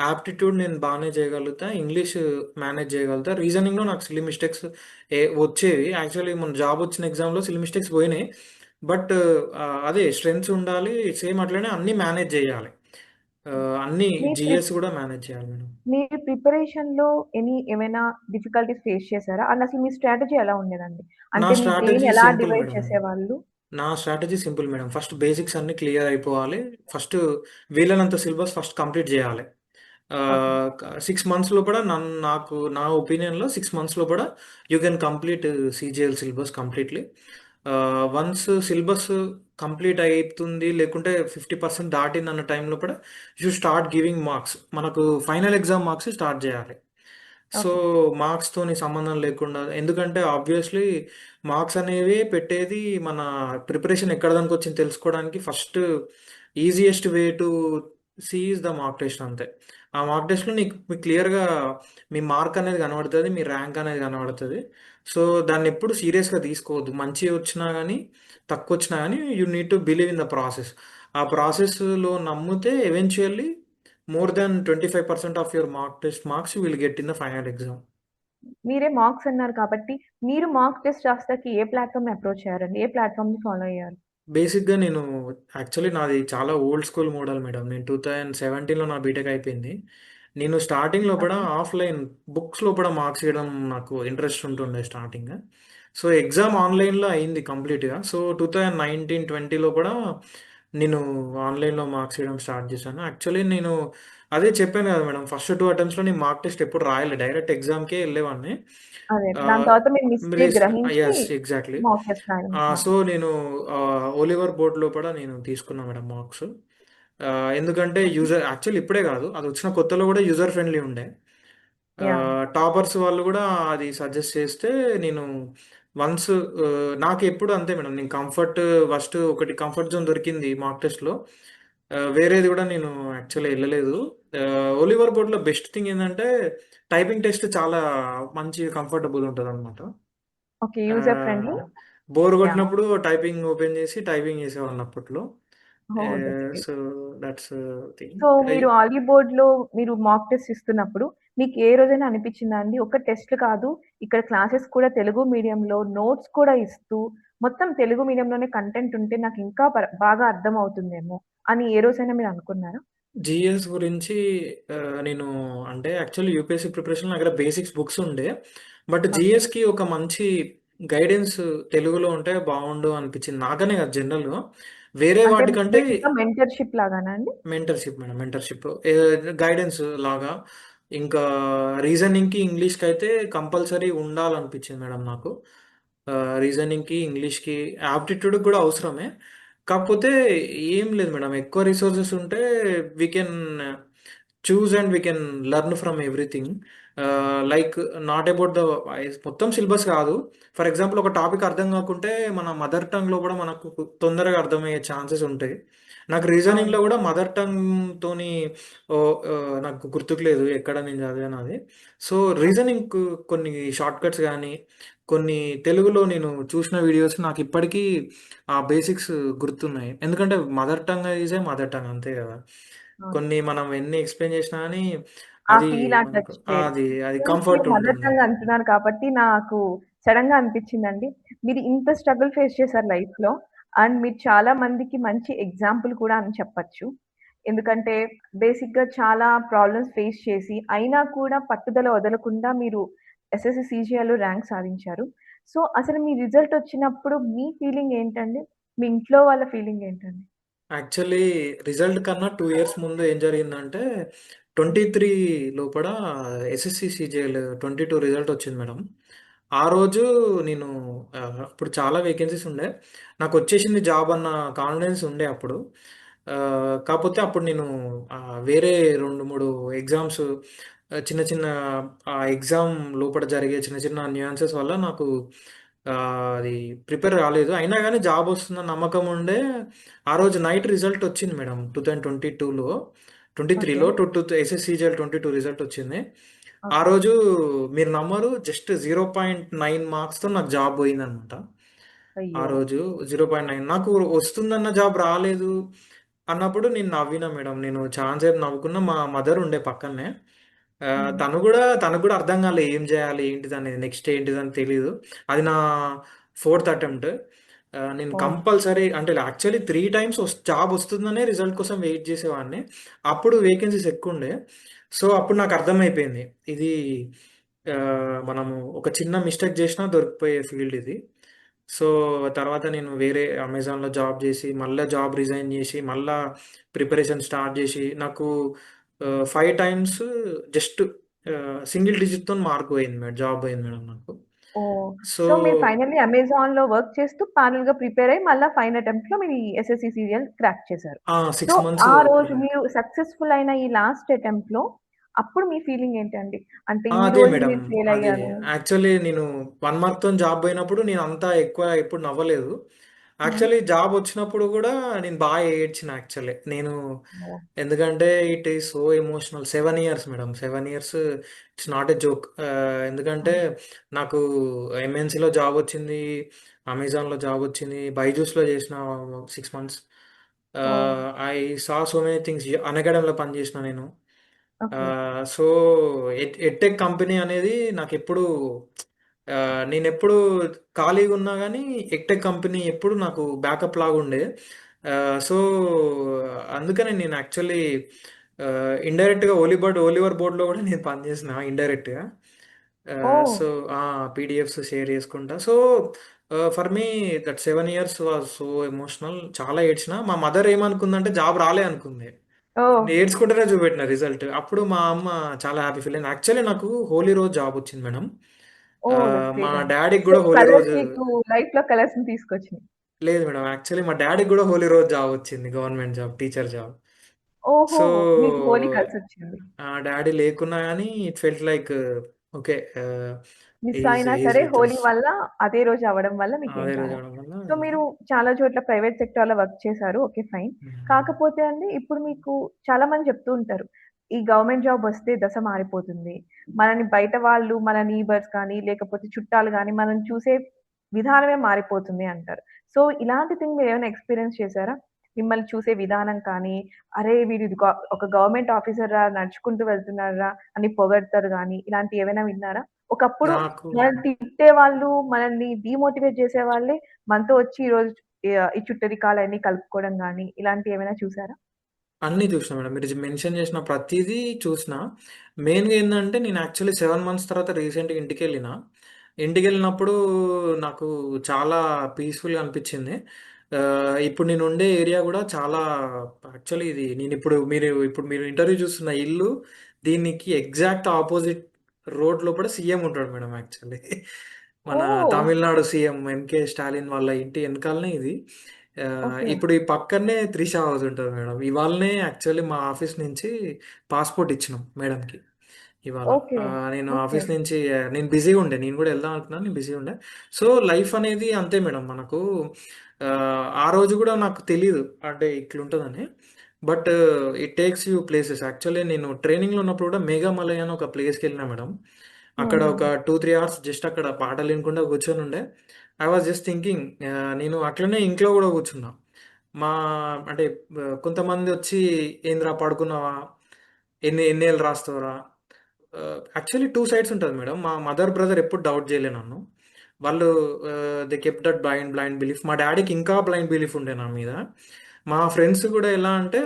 ఆప్టిట్యూడ్ నేను బానే చేయగలుగుతా. English manage చేయగలుగుతా. రీజనింగ్‌లో నాకు సిల్లీ మిస్టేక్స్ వచ్చేవి. యాక్చువల్లీ మొన్న జాబ్ వచ్చిన ఎగ్జామ్‌లో సిల్లీ మిస్టేక్స్ పోయినాయి. బట్ అదే స్ట్రెంగ్త్స్ ఉండాలి. సేమ్ అట్లనే అన్నీ మేనేజ్ చేయాలి. అన్నీ మీ ప్రిప్ జీఎస్ గూడా మేనేజ్ చేయాలి మేడం. మీ ప్రిపరేషన్‌లో ఏమైనా డిఫికల్టీస్ ఫేస్ చేసారా? అండ్ అసలు మీ స్ట్రాటజీ ఎలా ఉండేదండి? నా అంటే మీ డేని స్ట్రాటజీ ఎలా సింపుల్ డివైడ్ మేడం. చేసేవాళ్ళు? నా strategy simple madam. First basics అన్నీ క్లియర్ అయిపోవాలి. ఫస్ట్ వీలైనంత సిలబస్ ఫస్ట్ కంప్లీట్ జేయాలి. ఓకే. 6 మంత్స్ లోపల నా ఒపీనియన్‌లో 6 మంత్స్ లోపల you can complete CGL syllabus completely. Once syllabus complete అయితుంది లేకుంటే 50% దాటిందన్న టైం లోపల యూ స్టార్ట్ గివింగ్ మార్క్స్. మనకు ఫైనల్ ఎగ్జామ్ మార్క్స్ స్టార్ట్ జేయాలి. So, okay. మార్క్స్‌తోని సంబంధం లేకుండా ఎందుకంటే ఆబ్వియస్‌లీ మార్క్స్ అనేవి పెట్టేది మన ప్రిపరేషన్ ఎక్కడ దాకొచ్చింది తెలుసుకోవడానికి first easiest way to see is the mark test అంతే. ఆ మార్క్ టెస్ట్‌లో మీకు క్లియర్‌గా మీ మార్క్ అనేది కనబడతది. మీ ర్యాంక్ అనేది కనబడతది. సో, దాన్నెప్పుడు సీరియస్‌గా తీసుకోవద్దు. మంచియి వచ్చినా గానీ, తక్కువొచ్చినా గానీ you need to believe in the process. ఆ ప్రాసెస్‌లో నమ్మితే eventually more than 25% of your mark test marks you will get in the final exam. మీరే మార్క్స్ అన్నారు కాబట్టి, మీరు మార్క్ టెస్ట్ రాస్తాకి ఏ ప్లాట్‌ఫార్మ్‌ని అప్రోచ్ అయ్యారండి? ఏ ప్లాట్‌ఫార్మ్‌ని ఫాలో అయ్యారు? బేసిక్‌గా నేను యాక్చువల్లీ నాది చాలా ఓల్డ్ స్కూల్ మోడల్ మేడం. నేను 2017లో నా బీటెక్ అయిపోయింది. నేను స్టార్టింగ్‌లో కూడా ఓకే. ఆఫ్‌లైన్ బుక్స్‌లో కూడా మార్క్స్ ఇయడం నాకు ఇంట్రెస్ట్ ఉంటుండే స్టార్టింగ్. సో, ఎగ్జామ్ ఆన్‌లైన్‌లో అయింది కంప్లీట్‌గా. సో, 2019, 20లో కూడా నేను ఆన్‌లైన్‌లో మార్క్స్ ఇయడం స్టార్ట్ చేశాను. యాక్చువల్లీ నేను అదే చెప్పాను కదా మేడం. ఫస్ట్ 2 అటెంప్ట్స్‌లో నేను మార్క్ టెస్ట్ ఎప్పుడు రాయలే. డైరెక్ట్ ఎగ్జామ్‌కే ఎళ్ళేవాడిని. అదే. దాని ఆహ్, తర్వాత మీరు మిస్టేక్ గ్రహించి యెస్. ఎగ్జాక్ట్‌లీ. మాక్ టెస్ట్ రాయడం స్టార్ట్ సో, చేశారు. నేను ఓలివర్ బోర్డ్‌లో కూడా నేను తీసుకున్నా మేడం మార్క్స్. ఎందుకంటే ఓకే. యాక్చువల్లీ ఇప్పుడే కాదు. అదొచ్చిన కొత్తలో కూడా యూజర్ ఫ్రెండ్లీ ఉండే. యాహ్! టాపర్స్ వాళ్ళు కూడా అది సజెస్ట్ చేస్తే నేను వన్స్ నాకెప్పుడు అంతే మేడం. నేను ఫస్ట్ ఒకటి కంఫర్ట్ జోన్ దొరికింది మార్క్ టెస్ట్‌లో. వేరేది కూడా నేను యాక్చువల్లీ ఎళ్ళలేదు. ఓలివర్ బోర్డ్‌లో బెస్ట్ థింగ్ ఏందంటే టైపింగ్ టెస్ట్ చాలా మంచి కంఫర్టబుల్ ఉంటదనమాట. Okay. User friendly. Ah, bore yeah! కొట్టినప్పుడు టైపింగ్ ఓపెన్ చేసి టైపింగ్ చేసేవాడిని అప్పట్లో. Oh! That's great. So, that's thing. So, మీరు ఆలీ బోర్డ్‌లో మీరు మాక్ టెస్ట్ ఇస్తున్నప్పుడు మీకు ఏ రోజైనా అనిపిచ్చిందా అండి? ఒక టెస్ట్ కాదు, ఇక్కడ క్లాసెస్ కూడా తెలుగు మీడియంలో నోట్స్ కూడా ఇస్తూ, మొత్తం తెలుగు మీడియంలోనే కంటెంట్ ఉంటే నాకింకా బాగా అర్థమవుతుందేమో అని ఏ రోజైనా మీరనుకున్నారా? జీఎస్ గురించి నేను అంటే యాక్చువల్లీ యూపీఎస్సీ ప్రిపరేషన్ నా దగ్గర బేసిక్స్ బుక్స్ ఉండే. But okay. జీఎస్‌కి ఒక మంచి గైడెన్స్ తెలుగులో ఉంటే బావుండు అనిపించింది. నాకనే కాదు జనరల్‌గా. వేరే అంటే వాటికంటే బేసిక్‌గా మెంటర్‌షిప్ లాగానా అండి? Mentorship madam. మెంటర్‌షిప్. గైడెన్స్ లాగా. ఇంకా రీజనింగ్‌కి, ఇంగ్లీష్‌కైతే కంపల్సరీ ఉండాలనిపించింది మేడం నాకు. రీజనింగ్‌కి, ఇంగ్లీష్‌కి, ఆప్టిట్యూడ్‌కి కూడా అవసరమే. కాకపోతే ఏం లేదు మేడం. ఎక్కువ రిసోర్సెస్ ఉంటే we can choose and we can learn from everything. Like not about the మొత్తం సిలబస్ కాదు. ఫర్ ఎగ్జాంపుల్ ఒక టాపిక్ అర్థం కాకుంటే మన మదర్ టంగ్‌లో కూడా మనకు తొందరగా అర్థమయ్యే ఛాన్సెస్ ఉంటాయి. నాకు అవును. రీజనింగ్‌లో కూడా మదర్ టంగ్‌తోని నాకు గుర్తుకు లేదు ఎక్కడ నేను చదివాను అది. So, okay. రీజనింగ్‌కు కొన్ని షార్ట్‌కట్స్ గానీ, కొన్ని తెలుగులో నేను చూసిన వీడియోస్ నాకిప్పటికీ ఆ బేసిక్స్ గుర్తున్నాయి. ఎందుకంటే mother tongue is a mother tongue అంతే గదా! అవును. కొన్ని మనం ఎన్ని ఎక్స్‌ప్లెయిన్ చేసినా గానీ ఆ అది ఫీల్, ఆ మనకు టచ్ వేరు. అది సో, మీరు కంఫర్ట్ మదర్ ఉంటుంది. టంగ్ అంటున్నారు కాబట్టి నాకు సడెన్‌గా అనిపించిందండి. మీరు ఇంత స్ట్రగుల్ ఫేస్ చేశారు లైఫ్‌లో. అండ్ మీరు చాలా మందికి మంచి ఎగ్జాంపుల్ కూడా అని చెప్పచ్చు. ఎందుకంటే బేసిక్‌గా చాలా ప్రాబ్లమ్స్ ఫేస్ చేసి అయినా కూడా పట్టుదల వదలకుండా మీరు ఎస్ఎస్‌సి, సీజీఎల్‌లో ర్యాంక్ సాధించారు. సో, అసలు మీ రిజల్ట్ వచ్చినప్పుడు మీ ఫీలింగ్ ఏంటండి? మీ ఇంట్లో వాళ్ళ ఫీలింగ్ ఏంటండి? యాక్చువల్లీ రిజల్ట్ కన్నా 2 ఇయర్స్ ముందు ఏం జరిగిందంటే 23 లోపల ఎస్ఎస్‌సి సీజీఎల్ 22 రిజల్ట్ వచ్చింది మేడం. ఆ రోజు నేను అప్పుడు చాలా వేకెన్సీస్ ఉండే. నాకొచ్చేసింది జాబ్ అన్న కాన్ఫిడెన్స్ ఉండే అప్పుడు. కాపోతే అప్పుడు నేను వేరే 2, 3 ఎగ్జామ్స్ చిన్న చిన్న ఎగ్జామ్ లోపల జరిగే చిన్న చిన్న న్యూయాన్సెస్ వల్ల నాకు అది ప్రిపేర్ కాలేదు. అయినా గానీ జాబ్ వస్తుందని నమ్మకం ఉండే ఆ రోజు నైట్ రిజల్ట్ వచ్చింది మేడం. 2022లో 23లో ఓకే. ఎస్ఎస్‌సీజీఎల్ 22 రిజల్ట్ వచ్చింది. ఆ ఓకే. రోజు మీరు నమ్మరు జస్ట్ 0.9 మార్క్స్‌తో నాకు జాబ్ పోయిందనమాట. ఆ అయ్యో! రోజు 0.9 నాకు వస్తుందన్న జాబ్ రాలేదు అన్నప్పుడు నేను నవ్వినా మేడం. నేను చానా సేపు నవ్వుకున్నా. మా మదర్ ఉండే పక్కనే. హ్మ్. తనకు గూడా అర్థం కాలే ఏం జేయాలి? ఏంటిదనేది నెక్స్ట్ ఏంటిదని తెలీదు. అది నా ఫోర్త్ అటెంప్ట్. నేను ఓహ్! కంపల్సరీ అంటే యాక్చువల్లీ 3 టైమ్స్ జాబ్ వస్తుందనే రిజల్ట్ కోసం వెయిట్ జేసేవాడిని. అప్పుడు వేకెన్సీస్ ఎక్కువుండే. సో, అప్పుడు నాకు అర్థమైపోయింది. ఇది మనము ఒక చిన్న మిస్టేక్ జేసినా దొరికిపోయే ఫీల్డ్ ఇది. సో, తర్వాత నేను వేరే అమెజాన్‌లో జాబ్ జేసి, మళ్ళా జాబ్ రిజైన్ జేసి, మళ్ళా ప్రిపరేషన్ స్టార్ట్ జేసి, నాకు 5 టైమ్స్ జస్ట్ సింగిల్ డిజిట్‌తోని మార్క్ పోయింది జాబ్ పోయింది మేడం నాకు. ఓహ్! సో, సో, మీరు ఫైనల్లీ అమెజాన్‌లో వర్క్ చేస్తూ ప్యారలెల్‌గా ప్రిపేర్ అయ్యి మళ్ళా ఫైనల్ అటెంప్ట్‌లో మీరు ఈ ఎస్ఎస్‌సి సీరియల్ క్రాక్ చేశారు. సో, 6 మంత్స్ ఆ రోజు ప్రిపేర్ మీరు సక్సెస్‌ఫుల్ అయిన ఈ లాస్ట్ అటెంప్ట్‌లో అప్పుడు మీ ఫీలింగ్ ఏంటండి? అంటే ఈ అదే రోజు మేడం. మీరు ఫెయిల్ అదే. అయ్యాను. యాక్చువల్లీ నేను 1 మార్క్‌తోని జాబ్ పోయినప్పుడు నేనంతా ఎక్కువ ఎప్పుడు నవ్వలేదు. హ్మ్. యాక్చువల్లీ జాబ్ వచ్చినప్పుడు గూడా నేను బాగా ఏడ్చిన యాక్చువల్లీ. ఓహ్! ఎందుకంటే it is so emotional. 7 years madam. 7 years it's not a joke. ఎందుకంటే అవును. నాకు ఎంఎన్‌సీలో జాబ్ వచ్చింది. అమెజాన్‌లో జాబ్ వచ్చింది. బైజూస్‌లో చేసిన 6 months. Oh! I saw so many things. అన్‌అకాడమీలో పని చేసిన నేను. ఓకే. సో, ఎడ్‌టెక్ కంపెనీ అనేది నాకెప్పుడు నేనెప్పుడు ఖాళీగున్నా గానీ, ఎడ్‌టెక్ కంపెనీ ఎప్పుడు నాకు బ్యాకప్ లాగుండే. సో, అందుకనే నేను యాక్చువల్లీ ఇండైరెక్ట్‌గా ఓలివర్ బోర్డ్‌లో గూడా నేను పనిజేసిన ఇండైరెక్ట్‌గా. ఓహ్! సో, పీడిఎఫ్స్ షేర్ చేసుకుంటా. So, for me that 7 years was so emotional. చాలా ఏడ్చిన. మా మదర్ ఏమనుకుందంటే జాబ్ రాలే అనుకుంది. ఓహ్! నేను ఏడ్చుకుంటూనే చూపెట్టిన రిజల్ట్. అప్పుడు మా అమ్మ చాలా హ్యాపీ ఫీల్ అయింది. యాక్చువల్లీ నాకు హోలీ రోజు జాబొచ్చింది మేడం. ఓహ్! దట్స్ మా గ్రేట్ అండి. డ్యాడీకి సో, గూడా హోలీ కలర్స్ రోజు మీకు లైఫ్‌లో కలర్స్‌ని తీసుకొచ్చినియి. లేదు మేడం. యాక్చువల్లీ మా డ్యాడీకి గూడా హోలీ రోజు జాబొచ్చింది. Government job, teacher job. ఓహో! సో, మీకు హోలీ కలిసొచ్చింది. డ్యాడీ లేకున్నా గానీ it felt like okay. Miss he is అయినా హి ఈస్ సరే విత్ హోలీ అస్. వల్ల అదే రోజు అవ్వడం వల్ల మీకేం అదే రోజు కాలేదు. అవడం వల్ల సో, మీరు చాలా చోట్ల ప్రైవేట్ సెక్టార్‌లో వర్క్ చేశారు. ఓకే. ఫైన్. హ్మ్. కాకపోతే అండి ఇప్పుడు మీకు చాలా మంది చెప్తూ ఉంటారు. ఈ గవర్నమెంట్ జాబ్ వస్తే దశ మారిపోతుంది. మనని బయట వాళ్ళు మన నీబర్స్ కానీ, లేకపోతే చుట్టాలు గాని మనల్ని చూసే విధానమే మారిపోతుంది అంటారు. సో, ఇలాంటి థింగ్ మీరేమైనా ఎక్స్‌పీరియన్స్ చేసారా? మిమ్మల్ని చూసే విధానం కానీ, అరే! వీడు ఇది ఒక గవర్నమెంట్ ఆఫీసర్‌రా నడుచుకుంటూ వెళ్తున్నాడురా అని పొగడ్తలు గాని, ఇలాంటివి ఏవైనా విన్నారా? ఒకప్పుడు నాకు మనల్ని తిట్టేవాళ్ళు, మనల్ని డీమోటివేట్ చేసేవాళ్ళే మనతో వచ్చి ఈరోజు ఈ చుట్టరికాలన్నీ కలుపుకోవడం గాని, ఇలాంటివి ఏమైనా చూసారా? అన్నీ చూసినా మేడం. మీరు మెన్షన్ చేసిన ప్రతీదీ చూసినా. మెయిన్‌గా ఏందంటే నేను యాక్చువల్లీ 7 మంత్స్ తర్వాత రీసెంట్‌గా ఇంటికెళ్ళినా. ఇంటికెళ్ళినప్పుడు నాకు చాలా పీస్‌ఫుల్‌గా అనిపిచ్చింది. ఇప్పుడు నేనుండే ఏరియా గూడా చాలా యాక్చువల్లీ ఇది ఇప్పుడు మీరు ఇంటర్వ్యూ చూస్తున్న ఇల్లు దీనికి ఎగ్జాక్ట్ ఆపోజిట్ రోడ్ లోపల సీఎం ఉంటాడు మేడం యాక్చువల్లీ. మన ఓహ్! తమిళనాడు సీఎం 'ఎంకే స్టాలిన్' వాళ్ళ ఇంటి ఎనకాలనే ఇది. ఓకే. ఇప్పుడు ఈ పక్కనే 'త్రిష హౌస్' ఉంటది మేడం. ఇవాళనే యాక్చువల్లీ మా ఆఫీస్ నుంచి పాస్‌పోర్ట్ ఇచ్చినాం మేడంకి ఇవాళ. ఓకే. నేను ఓకే. ఆఫీస్ నుంచి నేను బిజీగా ఉండే. నేను కూడా వెళ్దాం అనుకున్నాను. నేను బిజీగా ఉండే. సో, లైఫ్ అనేది అంతే మేడం మనకు. ఆ రోజు కూడా నాకు తెలీదు అంటే ఇట్లుంటదని. But it takes you places. Actually నేను ట్రైనింగ్‌లో ఉన్నప్పుడు కూడా మేఘమలై అని ఒక ప్లేస్‌కెళ్ళినా మేడం. అక్కడ హ్మ్. ఒక 2, 3 అవర్స్ జస్ట్ అక్కడ పాటలు వినకుండా కూర్చొనుండే. ఐ వాస్ జస్ట్ థింకింగ్ నేను అట్లనే ఇంట్లో గూడా కూర్చున్నా. మా అంటే కొంతమందొచ్చి "ఏందిరా పడుకున్నావా? ఎన్నేళ్ళు రాస్తావురా?" యాక్చువల్లీ 2 సైడ్స్ ఉంటది మేడం. మా మదర్, బ్రదర్ ఎప్పుడు డౌట్ జేయలే నన్ను. వాళ్ళు they kept that blind belief. మా డ్యాడీకి ఇంకా బ్లైండ్ బిలీఫ్ ఉండే నా మీద. మా ఫ్రెండ్స్ గూడా ఎలా అంటే,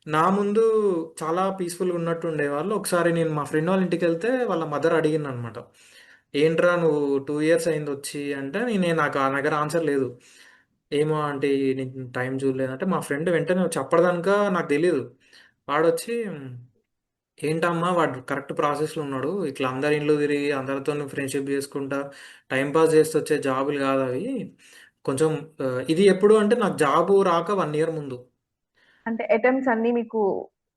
నా ముందు చాలా పీస్‌ఫుల్‌గా ఉన్నట్టు ఉండేవాళ్ళు. ఒకసారి నేను మా ఫ్రెండ్ వాళ్ళ ఇంటికెళ్తే వాళ్ళ మదర్ అడిగిందనమాట. "ఏంట్రా నువ్వు 2 ఇయర్స్ అయిందొచ్చి" అంటే నాకు నా దగ్గర ఆన్సర్ లేదు. "ఏమో ఆంటీ నేను టైం చూడలేదంటే" మా ఫ్రెండ్ వెంటనే వచ్చి అప్పటిదాకా నాకు తెలీదు. వాడొచ్చి ఏంటమ్మా వాడు కరెక్ట్ ప్రాసెస్‌లో ఉన్నాడు. ఇట్లా అందరి ఇండ్లు తిరిగి అందరితోని ఫ్రెండ్‌షిప్ చేసుకుంటా టైమ్ పాస్ చేస్తూ వచ్చే జాబులు కాదవి. కొంచెం ఇది ఎప్పుడు అంటే నాకు జాబు రాక 1 ఇయర్ ముందు. అంటే అటెంప్ట్స్ అన్నీ మీకు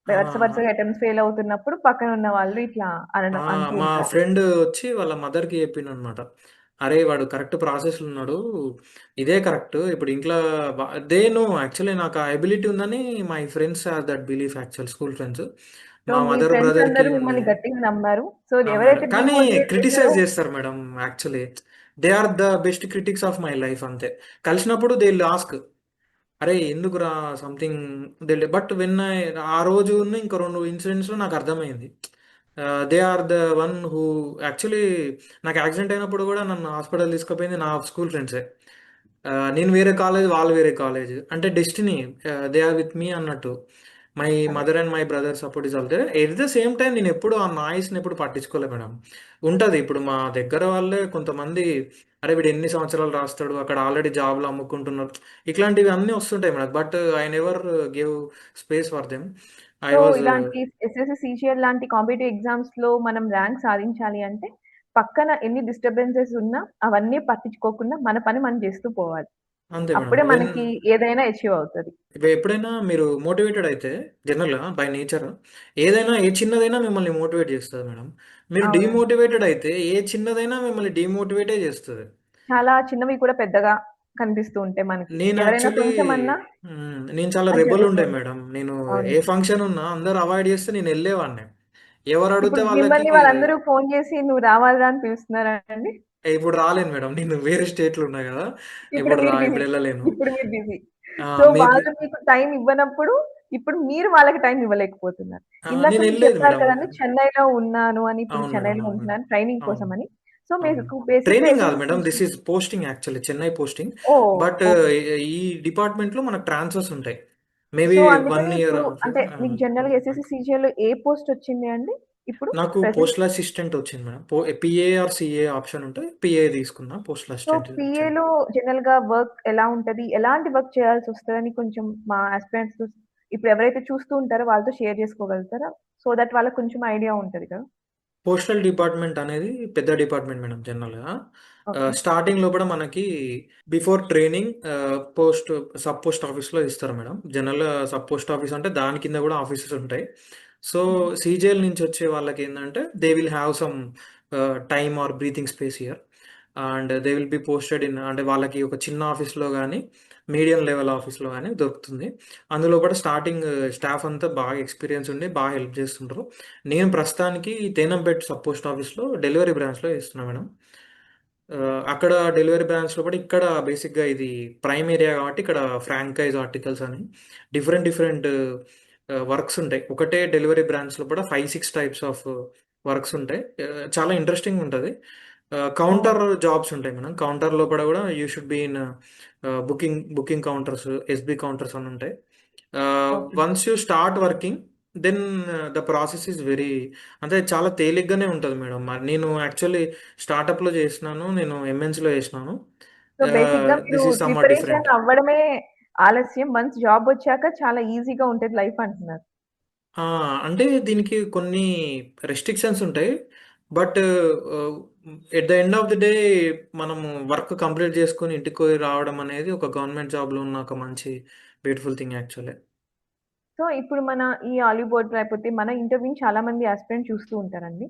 ఆ! వరుస వరుసగా అటెంప్ట్స్ ఫెయిల్ అవుతున్నప్పుడు పక్కన ఉన్న వాళ్ళు ఇట్లా అంటూ మా ఉంటారు. ఫ్రెండ్ వచ్చి వాళ్ళ మదర్‌కి చెప్పిండనమాట. "అరే! వాడు కరెక్ట్ ప్రాసెస్‌లో ఉన్నాడు. ఇదే కరెక్ట్. ఇప్పుడు ఇంట్లో దే నో యాక్చువల్లీ నాకు ఆ ఎబిలిటీ ఉందని my friends have that belief actual school friends. So, మా మీ మదర్, ఫ్రెండ్స్ బ్రదర్‌కి అందరూ ఉంది." మిమ్మల్ని గట్టిగా నమ్మారు. సో, ఆ! మేడం. ఎవరైతే కానీ డీమోటివేట్ చేసారో క్రిటిసైజ్ చేస్తారు madam actually. They are the best critics of my life అంతే. కలిసినప్పుడు దే విల్ ఆస్క్ అరే! ఎందుకురా సంథింగ్ బట్ ఆ రోజును ఇంకో 2 ఇన్సిడెంట్స్‌లో నాకు అర్థమైంది. They are the one who actually నాకు యాక్సిడెంట్ అయినప్పుడు గూడా నన్ను హాస్పిటల్ తీసుకుపోయింది నా స్కూల్ ఫ్రెండ్సే. నేను వేరే కాలేజ్, వాళ్ళు వేరే కాలేజ్. అంటే destiny they are with me అన్నట్టు. మై అదే. Mother and my brother support is all there. At the same time నేనెప్పుడు ఆ నాయిస్‌ని ఎప్పుడు పట్టించుకోలే మేడం. ఉంటది ఇప్పుడు మా దగ్గర వాళ్ళే కొంతమంది అరే! వీడు ఎన్ని సంవత్సరాలు రాస్తాడు. అక్కడ ఆల్రెడీ జాబ్‌లు అమ్ముకుంటున్నారు. ఇట్లాంటివి అన్నీ వస్తుంటాయి మనకు. But I never give space for them. I so, was ఇలాంటి ఎస్ఎస్‌సి, సీజీఎల్ లాంటి కాంపిటీటివ్ ఎగ్జామ్స్‌లో మనం ర్యాంక్ సాధించాలి అంటే, పక్కన ఎన్ని డిస్టర్బెన్సెస్ ఉన్నా అవన్నీ పట్టించుకోకుండా మన పని మనం చేస్తూ పోవాలి. అంతే మేడం. అప్పుడే మనకి ఏదైనా అచీవ్ అవుతది. ఎప్పుడైనా మీరు మోటివేటెడ్ అయితే జనరల్‌గా బై నేచర్ ఏదైనా ఏ చిన్నదైనా మిమ్మల్ని మోటివేట్ చేస్తది మేడం. మీరు అవునండి. డీమోటివేటెడ్ అయితే ఏ చిన్నదైనా మిమ్మల్ని డీమోటివేటే చేస్తది. చాలా చిన్నవి కూడా పెద్దగా కనిపిస్తూ ఉంటాయి మనకి. నేను ఎవరైనా యాక్చువల్లీ కొంచెమన్నా నేను చాలా రెబెల్ ఉండే చెప్పండి. మేడం. నేను అవును. ఏ ఫంక్షన్ ఉన్నా అందరూ అవాయిడ్ చేస్తే నేను ఎళ్ళేవాడిని. ఎవరు ఇప్పుడు అడిగితే వాళ్ళకి మిమ్మల్ని వాళ్ళందరూ ఫోను చేసి "నువ్వు రావాలిరా" అని పిలుస్తున్నారా అండి? ఇప్పుడు రాలేను మేడం. నేను వేరే స్టేట్‌లో ఉన్నా గదా! ఇప్పుడు మీరు బిజీ. ఇప్పుడు ఎళ్ళలేను. ఇప్పుడు మీరు బిజీ. ఆ! సో, మేబీ వాళ్ళు మీకు టైం ఇవ్వనప్పుడు, ఇప్పుడు మీరు వాళ్ళకి టైం ఇవ్వలేకపోతున్నారు. ఇందాక మీరు నేనెళ్ళేది చెప్పారు మేడం. కదండీ! చెన్నైలో ఉన్నాను అని, ఇప్పుడు అవును మేడం. చెన్నైలో అవును మేడం. ఉంటున్నాను ట్రైనింగ్ అవును. కోసమని. సో, అవును. మీకు బేసిక్‌గా ట్రైనింగ్ గాదు SSC, madam. This CG is posting actually. Chennai posting. Oh! But okay. ఈ డిపార్ట్‌మెంట్‌లో మనకు ట్రాన్స్‌ఫర్స్ ఉంటాయి. మేబీ సో, 1 అందుకని ఇయర్ ఇప్పుడు ఆఫ్ అంటే మీకు జనరల్‌గా ఎస్ఎస్‌సి, బ్యాక్. సీజీఎల్‌లో ఏ పోస్ట్ వచ్చింది అండి ఇప్పుడు నాకు ప్రెజెంట్? పోస్టల్ అసిస్టెంట్ వచ్చింది madam. PA or CA option ఉంటే పీఏ తీసుకున్నా. పోస్టల్ సో, అసిస్టెంట్ వచ్చింది. పీఏలో జనరల్‌గా వర్క్ ఎలా ఉంటది? ఎలాంటి వర్క్ చేయాల్సొస్తదని కొంచెం మా యాస్పిరెంట్స్ ఇప్పుడు ఎవరైతే చూస్తూ ఉంటారో వాళ్ళతో షేర్ చేసుకోగలుగుతారా? సో దట్ వాళ్ళకి కొంచెం ఐడియా ఉంటది కదా! పోస్టల్ డిపార్ట్‌మెంట్ అనేది పెద్ద డిపార్ట్‌మెంట్ మేడం జనరల్‌గా. ఓకే. స్టార్టింగ్‌లో కూడా మనకి బిఫోర్ ట్రైనింగ్ సబ్ పోస్ట్ ఆఫీస్‌లో ఇస్తారు మేడం. జనరల్‌గా సబ్ పోస్ట్ ఆఫీస్ అంటే దాని కింద కూడా ఆఫీసెస్ ఉంటాయి. సో, హుహు. సీజీఎల్ నుంచి వచ్చే వాళ్ళకేందంటే they will have some time or breathing space here. And they will be posted in అంటే వాళ్ళకి ఒక చిన్న ఆఫీస్‌లో గాని, మీడియం లెవెల్ ఆఫీస్‌లో గాని దొరుకుతుంది. అందులో కూడా స్టార్టింగ్ స్టాఫ్ అంతా బాగా ఎక్స్‌పీరియన్స్ ఉండి బాగా హెల్ప్ చేస్తుంటారు. నేను ప్రస్తుతానికి తేనంపేట సబ్ పోస్ట్ ఆఫీస్‌లో డెలివరీ బ్రాంచ్‌లో చేస్తున్నా మేడం. అక్కడ డెలివరీ బ్రాంచ్లో కూడా ఇక్కడ బేసిక్గా ఇది ప్రైమ్ ఏరియా కాబట్టి ఇక్కడ ఫ్రాంకైజ్ ఆర్టికల్స్ అని డిఫరెంట్ డిఫరెంట్ వర్క్స్ ఉంటాయి. ఒకటే డెలివరీ బ్రాంచ్లో కూడా 5-6 టైప్స్ ఆఫ్ వర్క్స్ ఉంటాయి. చాలా ఇంట్రెస్టింగ్ ఉంటుంది. ఓహ్! కౌంటర్ జాబ్స్ ఉంటాయి మేడం. కౌంటర్లో కూడా you should be in booking counters, SB counters అని ఉంటాయి. Okay. Once you start working then the process is very, అంటే చాలా తేలిగ్గానే ఉంటుంది మేడం. మరి నేను యాక్చువల్లీ స్టార్టప్లో చేసినాను, నేను ఎంఎన్సీలో చేసినాను. సో, బేసిక్‌గా మీరు this is somewhat preparation different. అవ్వడమే ఆలస్యం. వన్స్ జాబొచ్చాక చాలా ఈజీగా ఉంటది లైఫ్ అంటున్నారు. ఆ! అంటే దీనికి కొన్ని రెస్ట్రిక్షన్స్ ఉంటాయి. But at the end of the day మనము వర్క్ కంప్లీట్ చేసుకొని ఇంటికి రావడం అనేది ఒక గవర్నమెంట్ జాబ్‌లో ఉన్న ఒక మంచి బ్యూటిఫుల్ థింగ్ యాక్చువల్లీ. సో, ఇప్పుడు మన ఈ ఆలివ్ లేకపోతే మన ఇంటర్వ్యూని చాలా మంది యాస్పిరెంట్స్ చూస్తూ ఉంటారండి.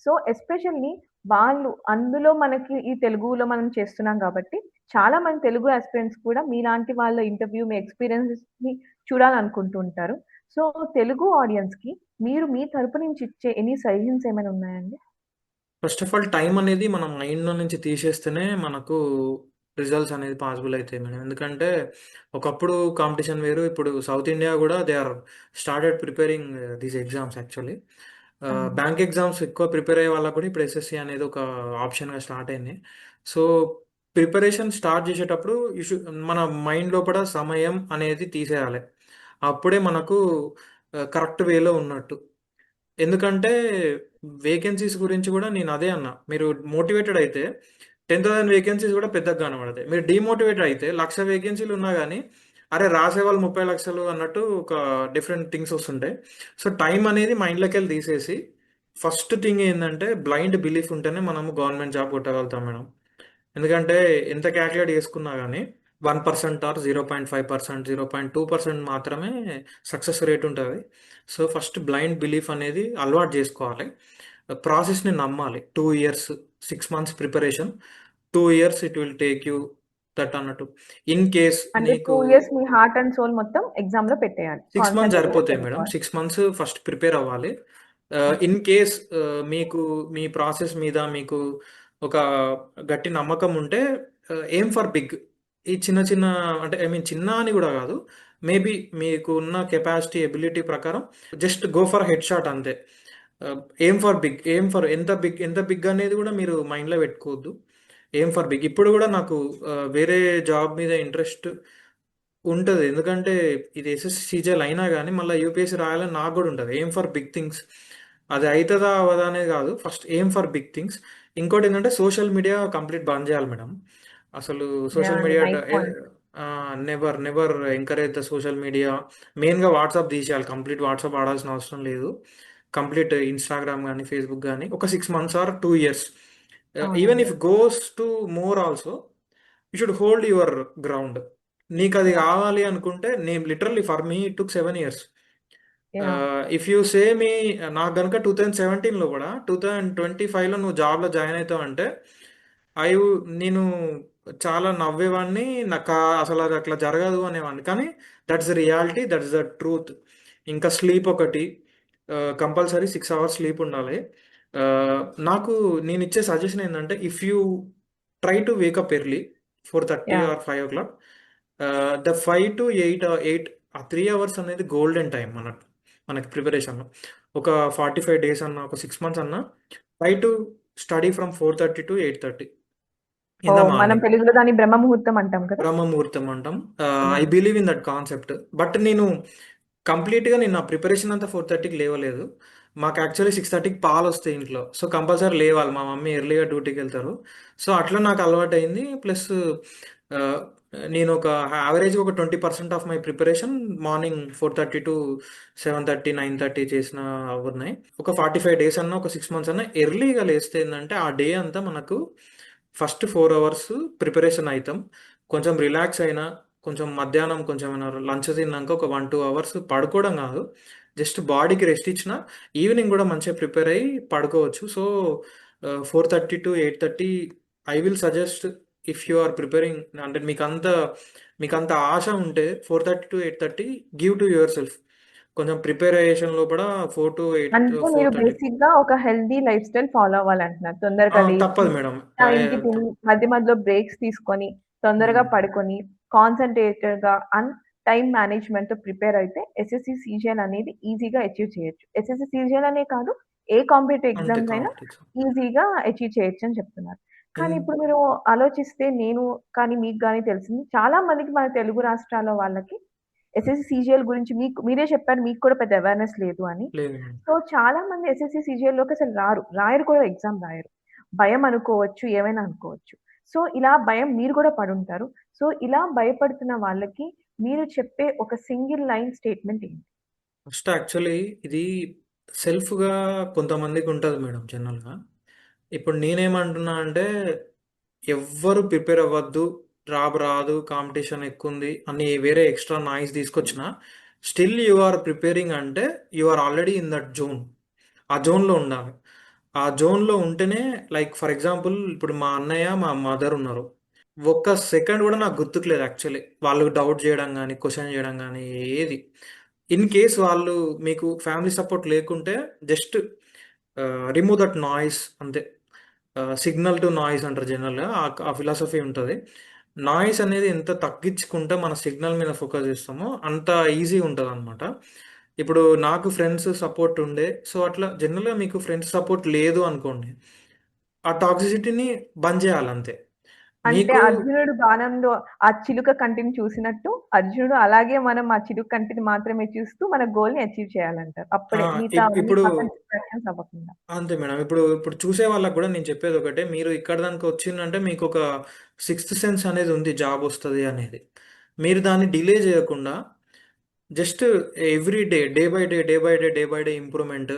సో, ఎస్పెషల్లీ వాళ్ళు అందులో మనకి ఈ తెలుగులో మనం చేస్తున్నాం కాబట్టి, చాలా మంది తెలుగు యాస్పిరెంట్స్ కూడా మీలాంటి వాళ్ళ ఇంటర్వ్యూ, మీ ఎక్స్‌పీరియన్సెస్‌ని చూడాలనుకుంటూ ఉంటారు. సో, తెలుగు ఆడియన్స్‌కి మీరు మీ తరపు నుంచి ఇచ్చే ఎనీ సజెషన్స్ ఏమైనా ఉన్నాయండి? ఫస్ట్ ఆఫ్ ఆల్ టైం అనేది మనం మైండ్‌లో నుంచి తీసేస్తేనే మనకు రిజల్ట్స్ అనేది పాసిబుల్ అయితాయి మేడం. ఎందుకంటే ఒకప్పుడు కాంపిటీషన్ వేరు. ఇప్పుడు సౌత్ ఇండియా గూడా they are started preparing these exams actually. అవును. బ్యాంక్ ఎగ్జామ్స్ ఎక్కువ ప్రిపేర్ అయ్యే వాళ్ళకి కూడా ఇప్పుడు ఎస్ఎస్‌సి అనేది ఒక ఆప్షన్‌గా స్టార్ట్ అయింది. సో, ప్రిపరేషన్ స్టార్ట్ చేసేటప్పుడు మన మైండ్ లోపల సమయం అనేది తీసేయాలి. అప్పుడే మనకు కరెక్ట్ వేలో ఉన్నట్టు. ఎందుకంటే వేకెన్సీస్ గురించి గూడా నేను అదే అన్నా. మీరు మోటివేటెడ్ అయితే 10,000 వేకెన్సీస్ గూడా పెద్దగా కనపడతాయి. మీరు డీమోటివేటెడ్ అయితే 1,00,000 వేకెన్సీలు ఉన్నా గానీ, అరే! రాసేవాళ్ళు 30,00,000 అన్నట్టు ఒక డిఫరెంట్ థింగ్స్ వస్తుంటాయి. సో, టైం అనేది మైండ్‌లోకెళ్ళి తీసేసి, ఫస్ట్ థింగ్ ఏందంటే బ్లైండ్ బిలీఫ్ ఉంటేనే మనము గవర్నమెంట్ జాబ్ కొట్టగలుగుతాం మేడం. ఎందుకంటే ఎంత కాలిక్యులేట్ చేసుకున్నా గానీ 1% ఆర్ 0.5%, 0.2% మాత్రమే సక్సెస్ రేట్ ఉంటది. సో, ఫస్ట్ బ్లైండ్ బిలీఫ్ అనేది అలవాటు జేసుకోవాలి. ప్రాసెస్‌ని నమ్మాలి. 2 years, 6 months preparation, 2 years it will take you that అన్నట్టు. ఇన్ కేస్ అంటే నీకు 2 ఇయర్స్ మీ హార్ట్ అండ్ సోల్ మొత్తం ఎగ్జామ్‌లో పెట్టేయాలి. 6 మంత్స్ కాన్సంట్రేట్‌గా సరిపోతాయి మేడం. చదువుకోవాలి. 6 మంత్స్ ఫస్ట్ ప్రిపేర్ అవ్వాలి. ఓకే. ఇన్ కేస్ మీకు మీ ప్రాసెస్ మీద మీకు ఒక గట్టి నమ్మకం ఉంటే ఎయిమ్ ఫర్ బిగ్. ఈ చిన్న చిన్న, అంటే ఐ మీన్ చిన్న అని గూడా గాదు. మేబీ మీకు ఉన్న కెపాసిటీ, ఎబిలిటీ ప్రకారం just go for head shot అంతే. Aim for big. Aim for ఎంత బిగ్ అనేది గూడా మీరు మైండ్‌లో పెట్టుకోవద్దు. Aim for big. ఇప్పుడు గూడా నాకు వేరే జాబ్ మీద ఇంట్రెస్ట్ ఉంటది. ఎందుకంటే ఇది ఎస్ఎస్‌సి, సీజీఎల్ అయినా గానీ మళ్ళా యూపీఎస్సీ రాయాలని నాకు గూడా ఉంటది. Aim for big things. అది అయితదా? అవ్వదా? అనేది గాదు. First aim for big things. ఇంకోటేంటంటే సోషల్ మీడియా కంప్లీట్ బంద్ జేయాలి మేడం. అసలు యాహ్! సోషల్ అండి. Media nice point. Never encourage the social media. మెయిన్‌గా వాట్సాప్ తీసేయాలి. కంప్లీట్ వాట్సాప్ వాడాల్సిన అవసరం లేదు. కంప్లీట్ ఇన్‌స్టాగ్రామ్ గానీ, ఫేస్‌బుక్ గానీ ఒక 6 మంత్స్ ఆర్ 2 ఇయర్స్. ఈవెన్ అవునండి. If goes to more also you should hold your ground. నీకది యాహ్! గావాలి అనుకుంటే నేను literally for me it took 7 years. Yeah! If you say me నాకు గనుక 2017లో కూడా 2025లో నువ్వు జాబ్‌లో జాయిన్ అయితావంటే ఐ వు నేను చాలా నవ్వేవాడిని. అసలు అది అట్లా జరగదు అనేవాడిని. కానీ that's the reality. That's the truth. ఇంకా స్లీప్ ఒకటి కంపల్సరీ 6 అవర్స్ స్లీప్ ఉండాలి. ఆహ్, నాకు నేనిచ్చే సజెషన్ ఏందంటే if you try to wake up early 4:30 yeah! Or 5:00 the 5-8 ఆ 3 అవర్స్ అనేది గోల్డెన్ టైమ్ మనకి ప్రిపరేషన్‌లో. ఒక 45 డేస్ అన్నా, ఒక 6 మంత్స్ అన్నా try to study from 4:30-8:30 in the oh! మనం మార్నింగ్. తెలుగులో దాన్ని బ్రహ్మ ముహూర్తం అంటాం కదా! బ్రహ్మ ముహూర్తం అంటాం. I yeah! Believe in that concept. But నేను నా ప్రిపరేషన్ అంతా 4:30కి లేవలేదు. మాకు యాక్చువల్లీ 6:30కి పాలొస్తాయి ఇంట్లో. సో, కంపల్సరీ లేవాలి. మా మమ్మీ ఎర్లీగా డ్యూటీకెళ్తారు. సో, అట్లా నాకు అలవాటయింది. ప్లస్ ఆహ్, నేనొక యావరేజ్‌గా ఒక 20% ఆఫ్ మై ప్రిపరేషన్ మార్నింగ్ 4:30-7:30, 9:30 చేసిన అవున్నాయి. ఒక 45 డేస్ అన్నా, ఒక 6 మంత్స్ అన్నా ఎర్లీగా లేస్తే ఏందంటే, ఆ డే అంతా మనకు ఫస్ట్ 4 అవర్స్ ప్రిపరేషన్ అయితాం. కొంచెం రిలాక్స్ అయినా, కొంచెం మధ్యాహ్నం కొంచెం ఏమైనా లంచ్ తిన్నాక ఒక 1, 2 అవర్స్ పడుకోవడం గాదు. జస్ట్ బాడీకి రెస్ట్ ఇచ్చినా, ఈవినింగ్ గూడా మంచిగా ప్రిపేర్ అయ్యి పడుకోవచ్చు. So, 4:30-8:30 I will suggest if you are preparing, అంటే మీకంత ఆశ ఉంటే 4:30-8:30 గివ్ టు యువర్ సెల్ఫ్. కొంచెం ప్రిపరేషన్ లోపల 4-8 అంటే మీరు 4:30. బేసిక్‌గా ఒక హెల్తీ లైఫ్ స్టైల్ ఫాలో అవ్వాలంటున్నారు. తొందరగా లేచి, తప్పదు మేడం. టైంకి తిని, మధ్య మధ్యలో బ్రేక్స్ తీసుకొని, తొందరగా హ్మ్. పడుకొని, కాన్సంట్రేటెడ్‌గా టైమ్ మేనేజ్‌మెంట్‌తో ప్రిపేర్ అయితే ఎస్ఎస్‌సి, సీజీఎల్ అనేది ఈజీగా అచీవ్ చేయొచ్చు. ఎస్ఎస్‌సి, సీజీఎల్ అనే కాదు, ఏ కాంపిటీటివ్ అంతే ఎగ్జామ్స్ అయినా కాంపిటీషన్. ఈజీగా అచీవ్ చేయొచ్చని చెప్తున్నారు. కానీ ఎన్ ఇప్పుడు మీరు ఆలోచిస్తే నేను కానీ, మీకు గాని తెలిసింది చాలా మందికి మన తెలుగు రాష్ట్రాల వాళ్ళకి ఎస్ఎస్‌సి, సీజీఎల్ గురించి మీరే చెప్పారు మీకు కూడా పెద్ద అవేర్‌నెస్ లేదు అని. లేదు మేడం. సో, చాలా మంది ఎస్ఎస్‌సి, సీజీఎల్‌లోకి అసలు రారు. రాయరు కూడా ఎగ్జామ్ రాయరు. భయం అనుకోవచ్చు, ఏమైనా అనుకోవచ్చు. సో, ఇలా భయం మీరు కూడా పడుంటారు. సో, ఇలా భయపడుతున్న వాళ్ళకి మీరు చెప్పే ఒక సింగిల్ లైన్ స్టేట్‌మెంట్ ఏంటి? ఫస్ట్ యాక్చువల్లీ ఇది సెల్ఫ్‌గా కొంతమందికుంటది మేడం జనరల్‌గా. ఇప్పుడు నేనేమంటున్నా అంటే, ఎవ్వరు ప్రిపేర్ అవ్వద్దు. రాదు, కాంపిటీషన్ ఎక్కువుంది అని వేరే ఎక్స్‌ట్రా నాయిస్ తీసుకొచ్చినా, స్టిల్ యూ ఆర్ ప్రిపేరింగ్ అంటే, you are already in that zone. ఆ జోన్‌లో ఉండాలి. ఆ జోన్‌లో ఉంటేనే లైక్ ఫర్ ఎగ్జాంపుల్ ఇప్పుడు మా అన్నయ్య, మా మదర్ ఉన్నారు. ఒక్క సెకండ్ గూడా నాకు గుర్తుకు లేదు యాక్చువల్లీ. వాళ్ళు డౌట్ జేయడం గాని, క్వెషన్ జేయడం గాని ఏది. ఇన్ కేస్ వాళ్ళు మీకు ఫ్యామిలీ సపోర్ట్ లేకుంటే జస్ట్ రిమూవ్ దట్ నాయిస్ అంతే. సిగ్నల్ టు నాయిస్ అంటారు జనరల్‌గా. ఆ ఫిలాసఫీ ఉంటది. నాయిస్ అనేది ఎంత తగ్గించుకుంటే మన సిగ్నల్ మీద ఫోకస్ చేస్తామో అంత ఈజీగా ఉంటదనమాట. ఇప్పుడు నాకు ఫ్రెండ్స్ సపోర్ట్ ఉండే. సో, అట్లా జనరల్‌గా మీకు ఫ్రెండ్స్ సపోర్ట్ లేదు అనుకోండి. ఆ టాక్సిసిటీని బంద్ చేయాలంతే. అంటే మీకు అర్జునుడు బాణంలో ఆ చిలుక కంటిని చూసినట్టు, అర్జునుడు అలాగే మనం ఆ చిలుక కంటిని మాత్రమే చూస్తూ మన గోల్‌ని అచీవ్ చేయాలంటారు. ఆ! అప్పుడే మిగతా అవన్నీ ఇప్పుడు పక్కన డిస్ట్రాక్షన్స్ అవ్వకుండా. అంతే మేడం. ఇప్పుడు చూసే వాళ్ళకి గూడా నేను చెప్పేదొకటే. మీరు ఇక్కడి దాకా వచ్చిందంటే మీకొక సిక్స్త్ సెన్స్ అనేది ఉంది జాబొస్తది అనేది. మీరు దాన్ని డిలే జేయకుండా just every day, day by day, day by day, day by day improvement.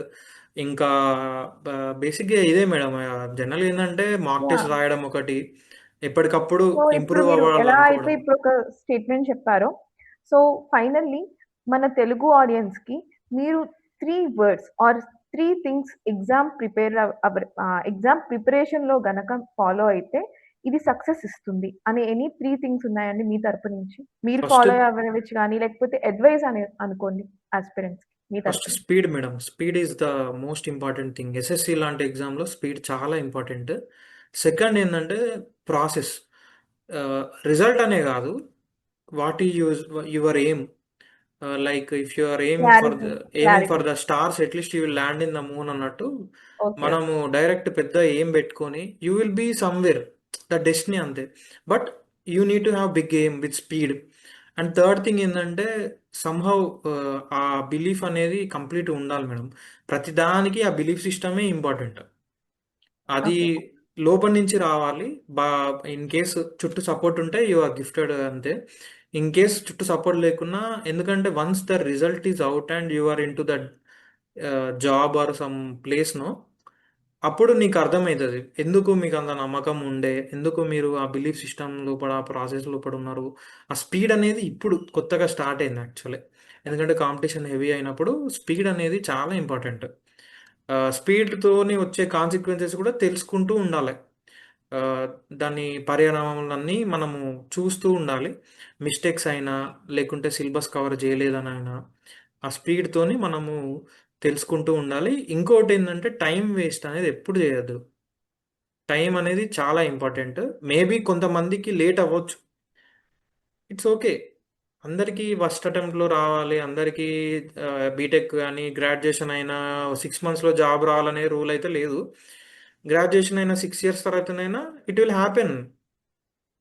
ఇంకా బ బేసిక్‌గా ఇదే మేడం. జనరల్‌గా ఏందంటే మాక్ టెస్ట్ యాహ్! రాయడం ఒకటి. ఎప్పటికప్పుడు సో, ఇప్పుడు ఇంప్రూవ్ మీరు ఎలా అయితే అవ్వాలనుకోవడం. ఇప్పుడొక స్టేట్‌మెంట్ చెప్పారో, సో, ఫైనల్లీ మన తెలుగు ఆడియన్స్‌కి మీరు 3 వర్డ్స్ ఆర్ 3 థింగ్స్ ఎగ్జామ్ ప్రిపరేషన్‌లో గనక ఫాలో అయితే ఇది సక్సెస్ ఇస్తుంది అనే ఎనీ 3 థింగ్స్ ఉన్నాయండి మీ తరపు నుంచి? మీరు ఫస్ట్ ఫాలో అవ్వనివిచ్చు గాని, లేకపోతే అడ్వైస్ అని అనుకోండి యాస్పిరెంట్స్‌కి మీ ఫస్ట్ తరపు నుంచి. Speed madam. Speed is the most important thing. SSC లాంటి ఎగ్జామ్‌లో స్పీడ్ చాలా ఇంపార్టెంట్. సెకండ్ ఏందంటే ప్రాసెస్. రిజల్ట్ అనే గాదు. What is your aim. Like if you are clarity, aiming for clarity. The stars at least you will land in the moon అన్నట్టు, ఓకే. మనము డైరెక్ట్ పెద్ద ఎయిమ్ బెట్టుకొని you will be somewhere. The destiny అంతే. But you need to have big aim with speed. And third thing ఏందంటే సమ్‌హౌ ఆ బిలీఫ్ అనేది కంప్లీట్‌గా ఉండాలి మేడం. ప్రతి దానికి ఆ బిలీఫ్ సిస్టమే ఇంపార్టెంట్. అది ఓకే. లోపల నుంచి రావాలి. బా ఇన్ కేస్ చుట్టూ సపోర్ట్ ఉంటే యూ ఆర్ గిఫ్టెడ్ అంతే. ఇన్ కేస్ చుట్టూ సపోర్ట్ లేకున్నా, ఎందుకంటే once the result is out and you are into that job or some ప్లేస్‌నో, అప్పుడు నీకు అర్థమైతది. ఎందుకు మీకు అంత నమ్మకం ఉండే, ఎందుకు మీరు ఆ బిలీఫ్ సిస్టమ్ లోపల, ఆ ప్రాసెస్ లోపల ఉన్నారు. ఆ స్పీడ్ అనేది ఇప్పుడు కొత్తగా స్టార్ట్ అయింది యాక్చువల్లీ. ఎందుకంటే కాంపిటీషన్ హెవీ అయినప్పుడు స్పీడ్ అనేది చాలా ఇంపార్టెంట్. స్పీడ్‌తోని వచ్చే కాన్సిక్వెన్సెస్ కూడా తెలుసుకుంటూ ఉండాలి. ఆహ్, దాని పరిణామాలన్నీ మనము చూస్తూ ఉండాలి. మిస్టేక్స్ అయినా, లేకుంటే సిలబస్ కవర్ చేయలేదనైనా, ఆ స్పీడ్‌తోని మనము తెలుసుకుంటూ ఉండాలి. ఇంకోటేందంటే టైమ్ వేస్ట్ అనేది ఎప్పుడు చేయొద్దు. టైమ్ అనేది చాలా ఇంపార్టెంట్. మేబీ కొంతమందికి లేట్ అవ్వచ్చు. It's okay. అందరికీ ఫస్ట్ అటెంప్ట్‌లో రావాలి. అందరికీ బీటెక్ గాని, గ్రాడ్యుయేషన్ అయినా 6 మంత్స్‌లో జాబ్ రావాలనే రూల్ అయితే లేదు. గ్రాడ్యుయేషన్ అయిన 6 ఇయర్స్ తర్వాతనైనా ఇట్ విల్ హ్యాపెన్.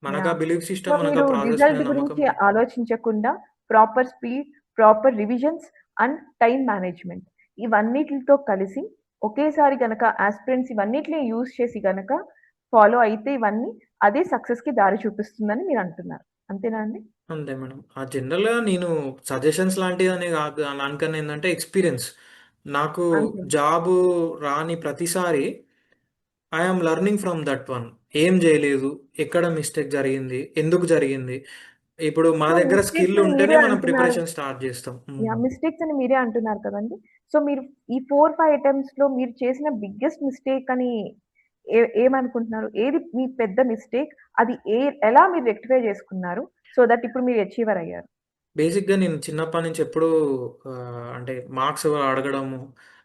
మనకా యాహ్! బిలీఫ్ సో, సిస్టమ్, మనకా మీరు ప్రాసెస్ మీద రిజల్ట్ నమ్మకం గురించి ఉంటే ఆలోచించకుండా proper speed, proper revisions and time management ఇవన్నిటిలతో కలిసి ఒకేసారి గనక యాస్పిరెంట్స్ ఇవన్నిటిని యూజ్ చేసి గనక ఫాలో అయితే ఇవన్నీ అదే సక్సెస్‌కి దారి చూపిస్తుందని మీరంటున్నారు. అంతేనా అండి? అంతే మేడం. జనరల్‌గా నేను సజెషన్స్ లాంటిదని గాదు అనకనేందంటే ఎక్స్‌పీరియన్స్. నాకు అంతే. జాబు రాని ప్రతిసారి I am learning from that one. ఏం జేయలేదు, ఎక్కడ మిస్టేక్ జరిగింది, ఎందుకు జరిగింది. ఇప్పుడు మన సో, దగ్గర మిస్టేక్స్ స్కిల్ అని మీరే ఉంటేనే మనం అంటున్నారు. ప్రిపరేషన్ స్టార్ట్ జేస్తాం. హ్మ్. యాహ్! మిస్టేక్స్ అని మీరే అంటున్నారు కదండీ! సో, మీరు ఈ 4, 5 అటెంప్ట్స్‌లో మీరు చేసిన బిగ్గెస్ట్ మిస్టేక్ అని ఏమనుకుంటున్నారు? ఏది మీ పెద్ద మిస్టేక్? అది ఎలా మీరు రెక్టిఫై చేసుకున్నారు? సో దట్ ఇప్పుడు మీరు అచీవర్ అయ్యారు? బేసిక్‌గా నేను చిన్నప్పటి నుంచి ఎప్పుడూ అంటే మార్క్స్ అడగడము,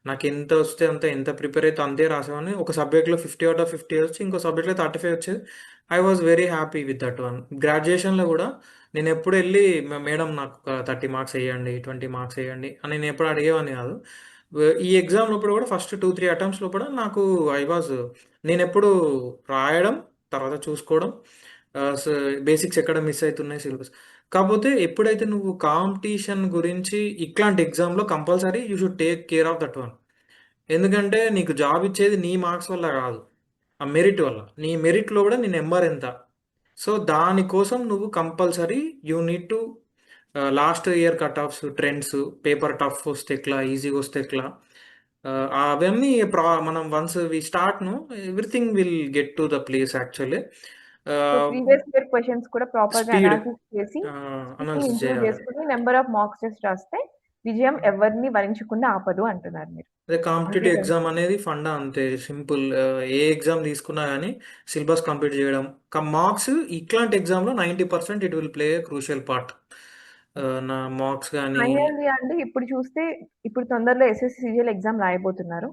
నాకెంత వస్తే అంత, ఎంత ప్రిపేర్ అయితే అంతే రాసేవాడిని. ఒక సబ్జెక్ట్‌లో 50 ఔట్ ఆఫ్ 50 వచ్చి, ఇంకో సబ్జెక్ట్‌లో 35 వచ్చేది. I was very happy with that one. గ్రాడ్యుయేషన్‌లో గూడా నేనెప్పుడు ఎళ్లి మేడం నాకు ఒక 30 మార్క్స్ ఎయ్యండి, 20 మార్క్స్ ఎయ్యండి అని నేనెప్పుడు అడిగేవాడిని గాదు. ఈ ఎగ్జామ్‌లప్పుడు గూడా ఫస్ట్ 2, 3 అటెంప్ట్స్‌లో కూడా నాకు ఐ వాస్ నేనెప్పుడు రాయడం, తర్వాత చూసుకోవడం, ఆహ్, స బేసిక్స్ ఎక్కడ మిస్ అయితున్నాయి సిలబస్. కాపోతే ఎప్పుడైతే నువ్వు కాంపిటీషన్ గురించి ఇట్లాంటి ఎగ్జామ్‌లో compulsory you should take care of that one. ఎందుకంటే నీకు జాబ్ ఇచ్చేది నీ మార్క్స్ వల్ల గాదు. ఆ మెరిట్ వల్ల. నీ మెరిట్‌లో గూడా నీ నంబర్ ఎంత. సో, దాని కోసం నువ్వు compulsory you need to last year cut offs, trends, paper tough వస్తే ఎట్లా, ఈజీగా వస్తే ఎట్లా, అవన్నీ మనం వన్స్ వి స్టార్ట్‌ను everything will get to the place actually. So, ah, previous year questions కూడా ప్రాపర్‌గా స్పీడ్ అనాలిసిస్ చేసి, స్పీడ్‌ని అనాలిసిస్ ఇంప్రూవ్ జేయాలి. చేసుకొని, నంబర్ ఆఫ్ మాక్ టెస్ట్ రాస్తే విజయం ఎవరిని వరించకుండా ఆపదు అంటున్నారు మీరు. అదే అంతే కాంపిటీటివ్ కదా! ఎగ్జామ్ అనేది ఫండా అంతే సింపుల్. ఏ ఎగ్జామ్ తీసుకున్నా గానీ సిలబస్ కంప్లీట్ జేయడం. మార్క్స్ ఇట్లాంటి ఎగ్జామ్‌లో 90% it will play a crucial part. నా మార్క్స్ గానీ ఫైనల్లీ అండి ఇప్పుడు చూస్తే, ఇప్పుడు తొందరలో ఎస్ఎస్‌సి, సీజీఎల్ ఎగ్జామ్ రాయబోతున్నారు.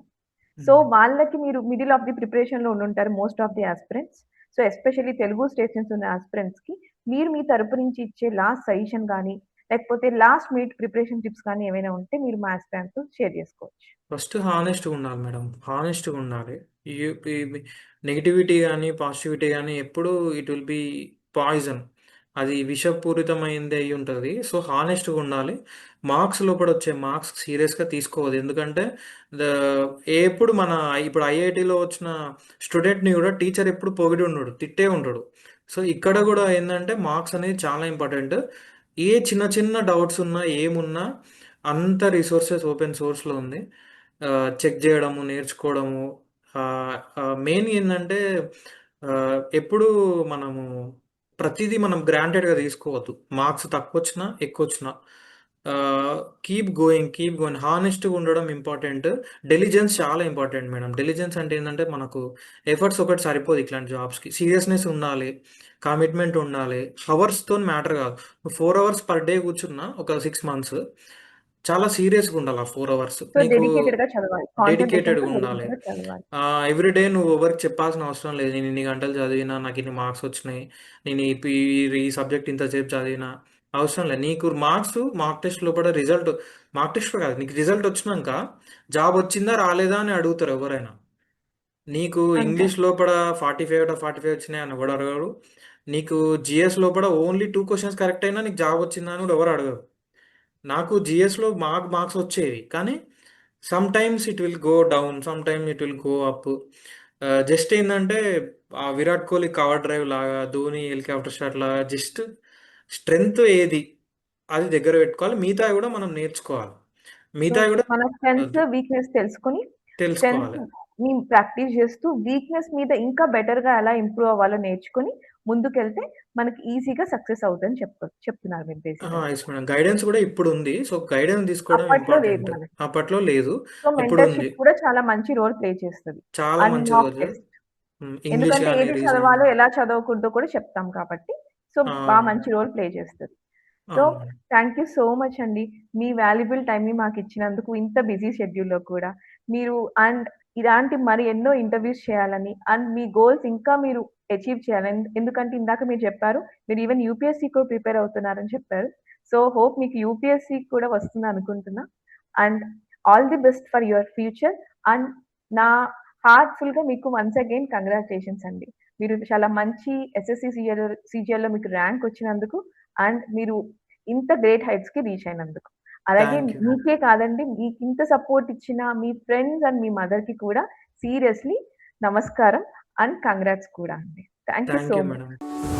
So, hmm. వాళ్ళకి మీరు మిడిల్ ఆఫ్ ది ప్రిపరేషన్‌లో ఉండుంటారు most of the aspirants. So, especially Telugu states నుంచి ఉన్న యాస్పిరెంట్స్‌కి మీరు మీ తరపు నుంచి ఇచ్చే లాస్ట్ సజెషన్ గాని, లేకపోతే లాస్ట్ మినిట్ ప్రిపరేషన్ టిప్స్ కానీ ఏవైనా ఉంటే మీరు మా యాస్పిరెంట్స్‌తో షేర్ చేసుకోవచ్చు. ఫస్ట్ హానెస్ట్‌గా ఉండాలి మేడం. హానెస్ట్‌గా ఉండాలి. ఈ ఈ నెగటివిటీ గాని, పాజిటివిటీ గాని ఎప్పుడూ ఇట్ విల్ బీ పాయిజన్. అది విషపూరితమైంది అయ్యుంటది. సో, హానెస్ట్‌గా ఉండాలి. మార్క్స్ లోపడొచ్చే మార్క్స్ సీరియస్‌గా తీసుకోవద్దు. ఎందుకంటే ద ఎప్పుడు ఇప్పుడు ఐఐటీలో వచ్చిన స్టూడెంట్‌ని గూడా టీచర్ ఎప్పుడు పొగిడి ఉండడు. తిట్టే ఉంటాడు. సో, ఇక్కడ అవును. గూడా ఏందంటే మార్క్స్ అనేది చాలా ఇంపార్టెంట్. ఏ చిన్న చిన్న డౌట్స్ ఉన్నా, ఏమున్నా అంత రిసోర్సెస్ ఓపెన్ సోర్స్‌లో ఉంది. చెక్ జేయడము, నేర్చుకోవడము. మెయిన్ ఏందంటే ఎప్పుడూ మనము ప్రతీదీ మనం గ్రాంటెడ్‌గా తీసుకోవద్దు. మార్క్స్ తక్కువొచ్చినా, ఎక్కువొచ్చినా. Keep going. హానెస్ట్‌గా ఉండడం ఇంపార్టెంట్. డెలిజెన్స్ చాలా ఇంపార్టెంట్ మేడం. డెలిజెన్స్ అంటే ఏందంటే మనకు ఎఫర్ట్స్ ఒకటి సరిపోదు ఇట్లాంటి జాబ్స్‌కి. సీరియస్‌నెస్ ఉండాలి. కమిట్మెంట్ ఉండాలి. హవర్స్‌తోని మ్యాటర్ గాదు. నువ్వు 4 అవర్స్ పర్ డే కూర్చున్నా ఒక 6 మంత్స్ చాలా సీరియస్‌గా ఉండాలి ఆ 4 అవర్స్. సో, నీకు డెడికేటెడ్‌గా చదవాలి. డెడికేటెడ్‌గా కాన్సంట్రేషన్‌తో ఉండాలి. డెడికేటెడ్‌గా చదవాలి. ఎవ్రీ డే నువ్వు ఎవరికీ చెప్పాల్సిన అవసరం లేదు. నేను ఇన్ని గంటలు చదివినా, నాకు ఇన్ని మార్క్స్ వచ్చినాయి. నేను ఈ సబ్జెక్ట్ ఇంతసేపు చదివినా అవసరం లేదు. నీకు మార్క్ టెస్ట్ లోపల మార్క్ టెస్ట్‌లో కాదు. నీకు రిజల్ట్ వచ్చినంక జాబ్ వచ్చిందా? రాలేదా? అని అడుగుతారు ఎవరైనా. నీకు అంతే. ఇంగ్లీష్ లోపల 45 ఔట్ ఆఫ్ 45 వచ్చినాయి అని ఎవడు అడగడు. నీకు జీఎస్ లోపల ఓన్లీ 2 క్వెషన్స్ కరెక్ట్ అయినా నీకు జాబ్ వచ్చిందా అని కూడా ఎవరు అడగరు. నాకు జీఎస్‌లో మార్క్స్ వచ్చేవి. కానీ sometimes it will go down. Sometimes it will go up. Just ఏందంటే ఆ 'విరాట్ కోహ్లీ' కవర్ డ్రైవ్ లాగా, 'ధోని' హెలికాప్టర్ షాట్ లాగా జస్ట్ స్ట్రెంగ్త్ ఏది అది దగ్గర పెట్టుకోవాలి. మిగతావి కూడా మనం నేర్చుకోవాలి. సో, మిగతావి కూడా మన స్ట్రెంగ్త్, వద్దు. వీక్‌నెస్ తెలుసుకొని, తెలుసుకోవాలి. స్ట్రెంగ్త్‌ని ప్రాక్టీస్ చేస్తూ, వీక్‌నెస్ మీద ఇంకా బెటర్‌గా ఎలా ఇంప్రూవ్ అవ్వాలో నేర్చుకొని, ముందుకెళ్తే మనకి ఈజీగా సక్సెస్ అవుద్దని చెప్తున్నారు మీరు బేసికల్లీ. Yes madam. గైడెన్స్ కూడా ఇప్పుడుంది. సో, గైడెన్స్ తీసుకోవడం అప్పట్లో లేదు ఇంపార్టెంట్. మనకి. అప్పట్లో లేదు. సో, ఇప్పుడుంది. మెంటర్‌షిప్ కూడా చాలా మంచి రోల్ ప్లే చేస్తది. చాలా అండ్ మంచి మాక్ రోజు. టెస్ట్. ఇంగ్లీష్ ఎందుకంటే గాని, ఏది రీజనింగ్ చదవాలో, ఎలా చదవకూడదో కూడా చెప్తాం కాబట్టి. సో, ఆ! మంచి రోల్ ప్లే చేస్తది. సో, అవును. థాంక్ యూ సో మచ్ అండి. మీ వాల్యుబుల్ టైమ్‌ని మాకిచ్చినందుకు ఇంత బిజీ షెడ్యూల్‌లో కూడా. మీరు అండ్ ఇలాంటి మరి ఎన్నో ఇంటర్వ్యూస్ చేయాలని అండ్ మీ గోల్స్ ఇంకా మీరు అచీవ్ చేయాలని ఎందుకంటే ఇందాక మీరు చెప్పారు. మీరు ఈవెన్ యూపీఎస్‌సి కూడా ప్రిపేర్ అవుతున్నారని చెప్పారు. సో, హోప్ మీకు యూపీఎస్‌సి కూడా వస్తుందనుకుంటున్నా. And all the best for your future. And నా హార్ట్‌ఫుల్‌గా మీకు వన్స్ అగైన్ కంగ్రాచ్యులేషన్స్ అండి. మీరు చాలా మంచి ఎస్ఎస్‌సి, సీజీఎల్‌లో మీకు ర్యాంక్ వచ్చినందుకు అండ్ మీరు ఇంత గ్రేట్ హైట్స్‌కి రీచ్ అయినందుకు. అలాగే థాంక్ యూ. మీకే కాదండి, మీకింత సపోర్ట్ ఇచ్చిన మీ ఫ్రెండ్స్ అండ్ మీ మదర్‌కి కూడా సీరియస్‌లీ నమస్కారం అండ్ కంగ్రాట్స్ కూడా అండి. Thank you thank so you much. Madam.